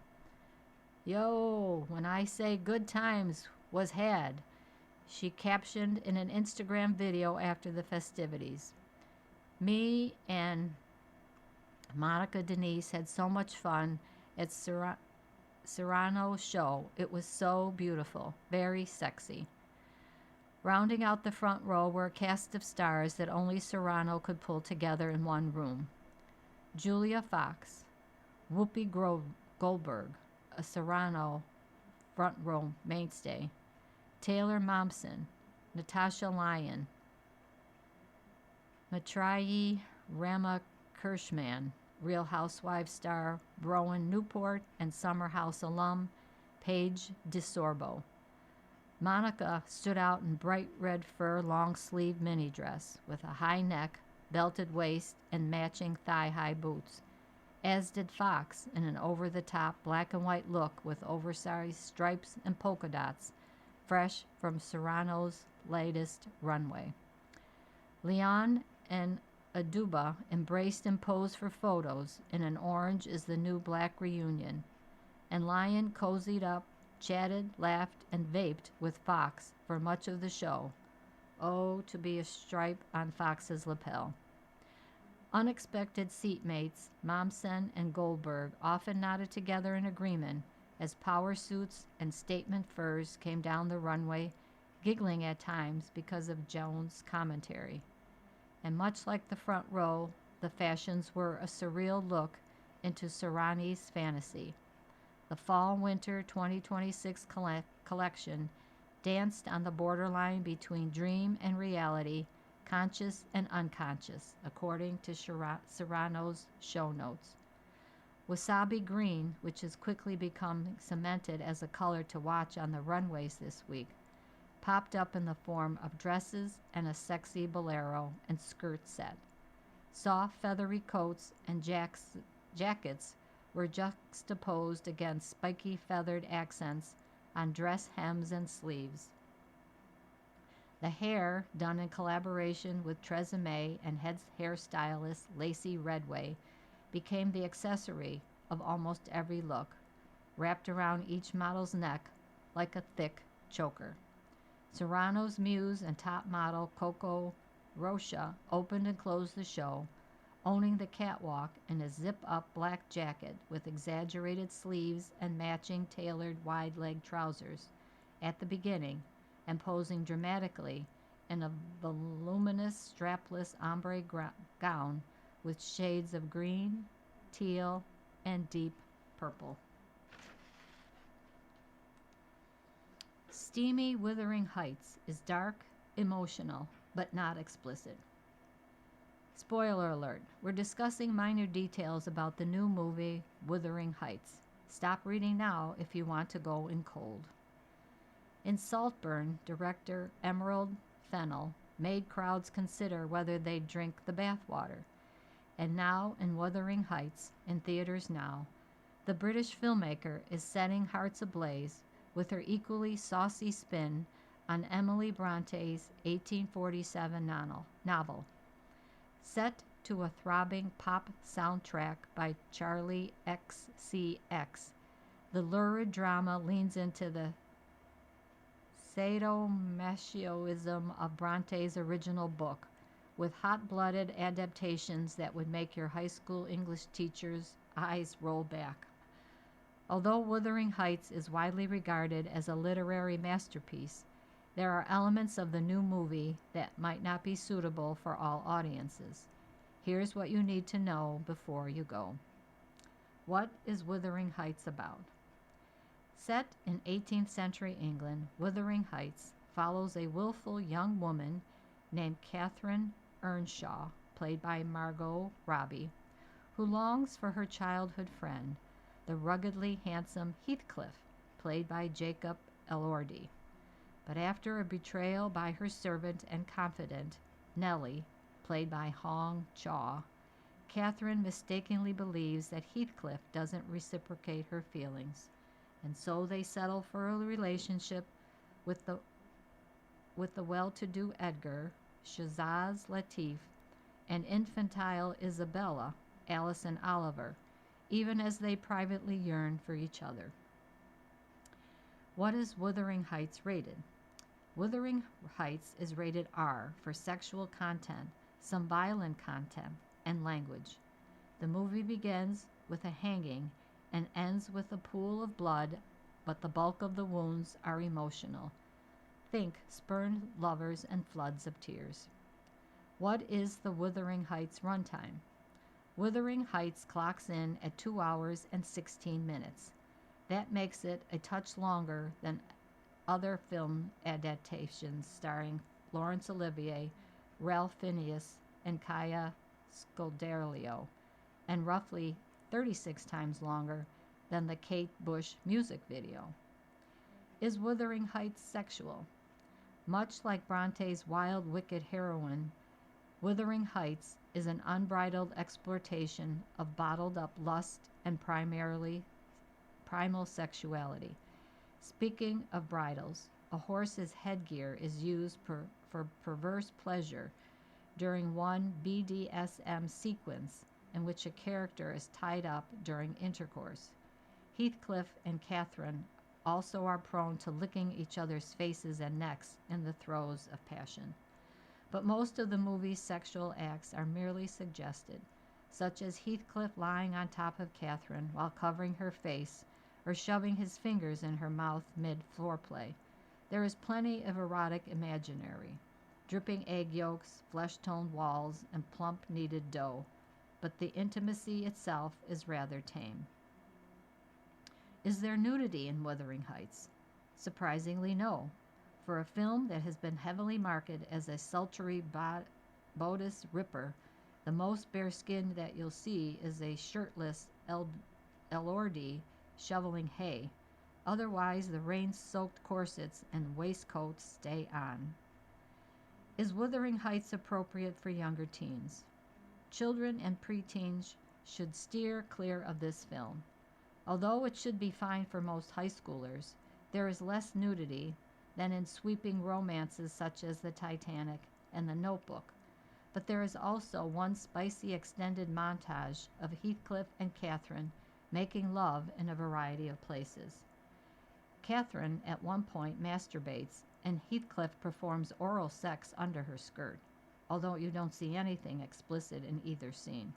Yo, when I say good times was had, she captioned in an Instagram video after the festivities. Me and Monica Denise had so much fun at Serrano's show. It was so beautiful, very sexy. Rounding out the front row were a cast of stars that only Serrano could pull together in one room. Julia Fox, Whoopi Goldberg, a Serrano front row mainstay, Taylor Momsen, Natasha Lyon, Maitreyi Ramakrishnan, Real Housewives star Rowan Newport, and Summer House alum Paige DeSorbo. Monica stood out in bright red fur long-sleeve mini dress with a high neck, belted waist, and matching thigh-high boots, as did Fox in an over-the-top black and white look with oversized stripes and polka dots, fresh from Serrano's latest runway. Leon and Aduba embraced and posed for photos, and an orange is the new black reunion. And Lion cozied up, chatted, laughed, and vaped with Fox for much of the show. Oh, to be a stripe on Fox's lapel. Unexpected seatmates, Mommsen and Goldberg, often nodded together in agreement as power suits and statement furs came down the runway, giggling at times because of Jones' commentary. And much like the front row, the fashions were a surreal look into Serrani's fantasy. The Fall-Winter 2026 collection danced on the borderline between dream and reality, conscious and unconscious, according to Serrano's show notes. Wasabi green, which has quickly become cemented as a color to watch on the runways this week, popped up in the form of dresses and a sexy bolero and skirt set. Soft feathery coats and jackets were juxtaposed against spiky feathered accents on dress hems and sleeves. The hair, done in collaboration with Tresemme and head hairstylist Lacey Redway, became the accessory of almost every look, wrapped around each model's neck like a thick choker. Serrano's muse and top model Coco Rocha opened and closed the show, owning the catwalk in a zip-up black jacket with exaggerated sleeves and matching tailored wide-leg trousers at the beginning, and posing dramatically in a voluminous strapless ombre gown with shades of green, teal, and deep purple. Steamy Wuthering Heights is dark, emotional, but not explicit. Spoiler alert, we're discussing minor details about the new movie Wuthering Heights. Stop reading now if you want to go in cold. In Saltburn, director Emerald Fennell made crowds consider whether they'd drink the bathwater. And now, in Wuthering Heights, in theaters now, the British filmmaker is setting hearts ablaze with her equally saucy spin on Emily Bronte's 1847 novel. Set to a throbbing pop soundtrack by Charlie XCX, the lurid drama leans into the sadomasochism of Bronte's original book, with hot-blooded adaptations that would make your high school English teacher's eyes roll back. Although Wuthering Heights is widely regarded as a literary masterpiece, there are elements of the new movie that might not be suitable for all audiences. Here's what you need to know before you go. What is Wuthering Heights about? Set in 18th century England, Wuthering Heights follows a willful young woman named Catherine Earnshaw, played by Margot Robbie, who longs for her childhood friend, the ruggedly handsome Heathcliff, played by Jacob Elordi. But after a betrayal by her servant and confidant, Nellie, played by Hong Chaw, Catherine mistakenly believes that Heathcliff doesn't reciprocate her feelings, and so they settle for a relationship with the well-to-do Edgar, Shazaz Latif, and infantile Isabella, Alison Oliver, even as they privately yearn for each other. What is Wuthering Heights rated? Wuthering Heights is rated R for sexual content, some violent content, and language. The movie begins with a hanging and ends with a pool of blood, but the bulk of the wounds are emotional. Think spurned lovers and floods of tears. What is the Wuthering Heights runtime? Wuthering Heights clocks in at 2 hours and 16 minutes. That makes it a touch longer than other film adaptations starring Laurence Olivier, Ralph Fiennes, and Kaya Scodelario, and roughly 36 times longer than the Kate Bush music video. Is Wuthering Heights sexual? Much like Bronte's wild, wicked heroine, Wuthering Heights is an unbridled exploitation of bottled-up lust and primal sexuality. Speaking of bridles, a horse's headgear is used for perverse pleasure, during one BDSM sequence in which a character is tied up during intercourse. Heathcliff and Catherine also are prone to licking each other's faces and necks in the throes of passion. But most of the movie's sexual acts are merely suggested, such as Heathcliff lying on top of Catherine while covering her face or shoving his fingers in her mouth mid-foreplay. There is plenty of erotic imaginary, dripping egg yolks, flesh-toned walls, and plump kneaded dough, but the intimacy itself is rather tame. Is there nudity in Wuthering Heights? Surprisingly, no. For a film that has been heavily marketed as a sultry bodice ripper, the most bare skin that you'll see is a shirtless Elordi shoveling hay. Otherwise, the rain-soaked corsets and waistcoats stay on. Is Wuthering Heights appropriate for younger teens? Children and preteens should steer clear of this film. Although it should be fine for most high schoolers, there is less nudity than in sweeping romances such as The Titanic and The Notebook. But there is also one spicy extended montage of Heathcliff and Catherine making love in a variety of places. Catherine at one point masturbates, and Heathcliff performs oral sex under her skirt, although you don't see anything explicit in either scene.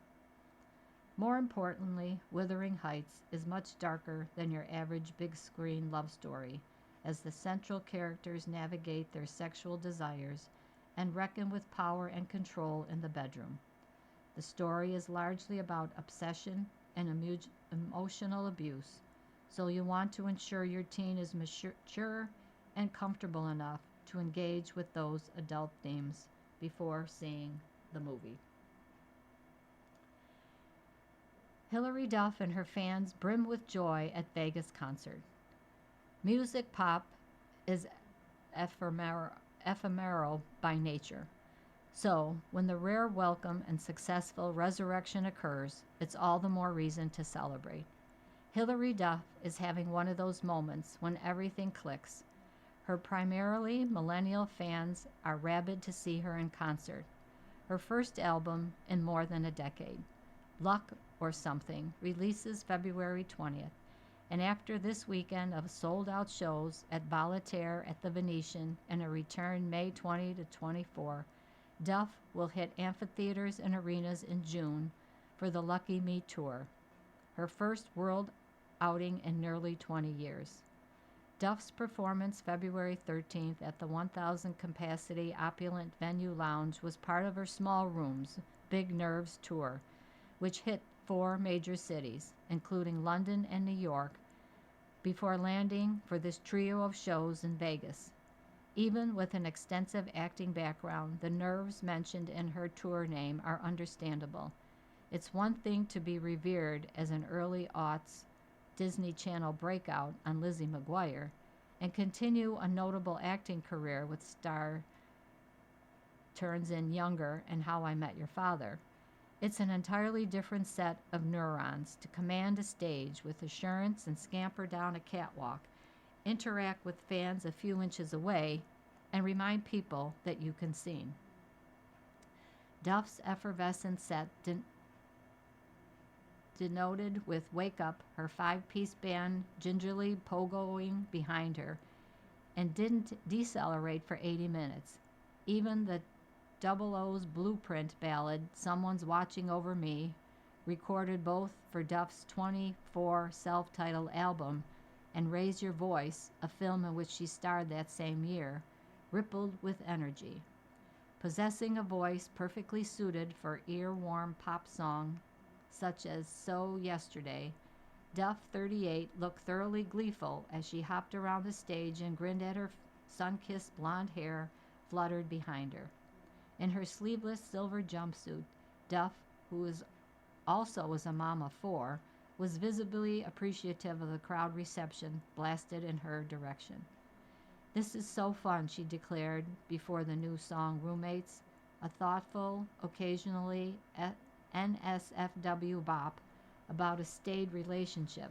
More importantly, Wuthering Heights is much darker than your average big-screen love story, as the central characters navigate their sexual desires and reckon with power and control in the bedroom. The story is largely about obsession and emotional abuse, so you want to ensure your teen is mature and comfortable enough to engage with those adult themes before seeing the movie. Hilary Duff and her fans brim with joy at Vegas concert. Music pop is ephemeral by nature. So, when the rare welcome and successful resurrection occurs, it's all the more reason to celebrate. Hilary Duff is having one of those moments when everything clicks. Her primarily millennial fans are rabid to see her in concert. Her first album in more than a decade, Luck or Something, releases February 20th. And after this weekend of sold-out shows at Volaterre at the Venetian and a return May 20 to 24, Duff will hit amphitheaters and arenas in June for the Lucky Me Tour, her first world outing in nearly 20 years. Duff's performance February 13th at the 1,000-capacity opulent Venue Lounge was part of her Small Rooms, Big Nerves tour, which hit 4 major cities, including London and New York, before landing for this trio of shows in Vegas. Even with an extensive acting background, the nerves mentioned in her tour name are understandable. It's one thing to be revered as an early aughts Disney Channel breakout on Lizzie McGuire and continue a notable acting career with Star Turns In Younger and How I Met Your Father. It's an entirely different set of neurons to command a stage with assurance and scamper down a catwalk, interact with fans a few inches away, and remind people that you can sing. Duff's effervescent set denoted with Wake Up, her 5-piece band gingerly pogoing behind her, and didn't decelerate for 80 minutes. Even the Double O's blueprint ballad, Someone's Watching Over Me, recorded both for Duff's 24 self-titled album and Raise Your Voice, a film in which she starred that same year, rippled with energy. Possessing a voice perfectly suited for ear-warm pop song such as So Yesterday, Duff, 38, looked thoroughly gleeful as she hopped around the stage and grinned at her sun-kissed blonde hair fluttered behind her. In her sleeveless silver jumpsuit, Duff, who also was a mom of 4, was visibly appreciative of the crowd reception blasted in her direction. "This is so fun," she declared before the new song Roommates, a thoughtful, occasionally NSFW bop about a staid relationship.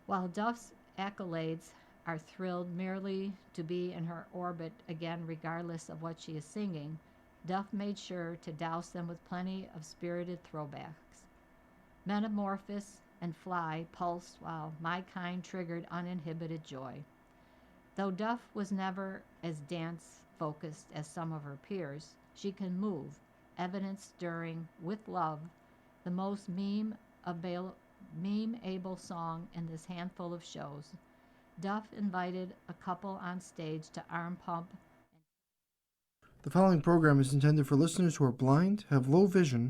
While Duff's accolades are thrilled merely to be in her orbit again regardless of what she is singing, Duff made sure to douse them with plenty of spirited throwbacks. Metamorphosis and Fly pulsed while My Kind triggered uninhibited joy. Though Duff was never as dance-focused as some of her peers, she can move, evidenced during With Love, the most meme-able song in this handful of shows. Duff invited a couple on stage to arm pump. The following program is intended for listeners who are blind, have low vision,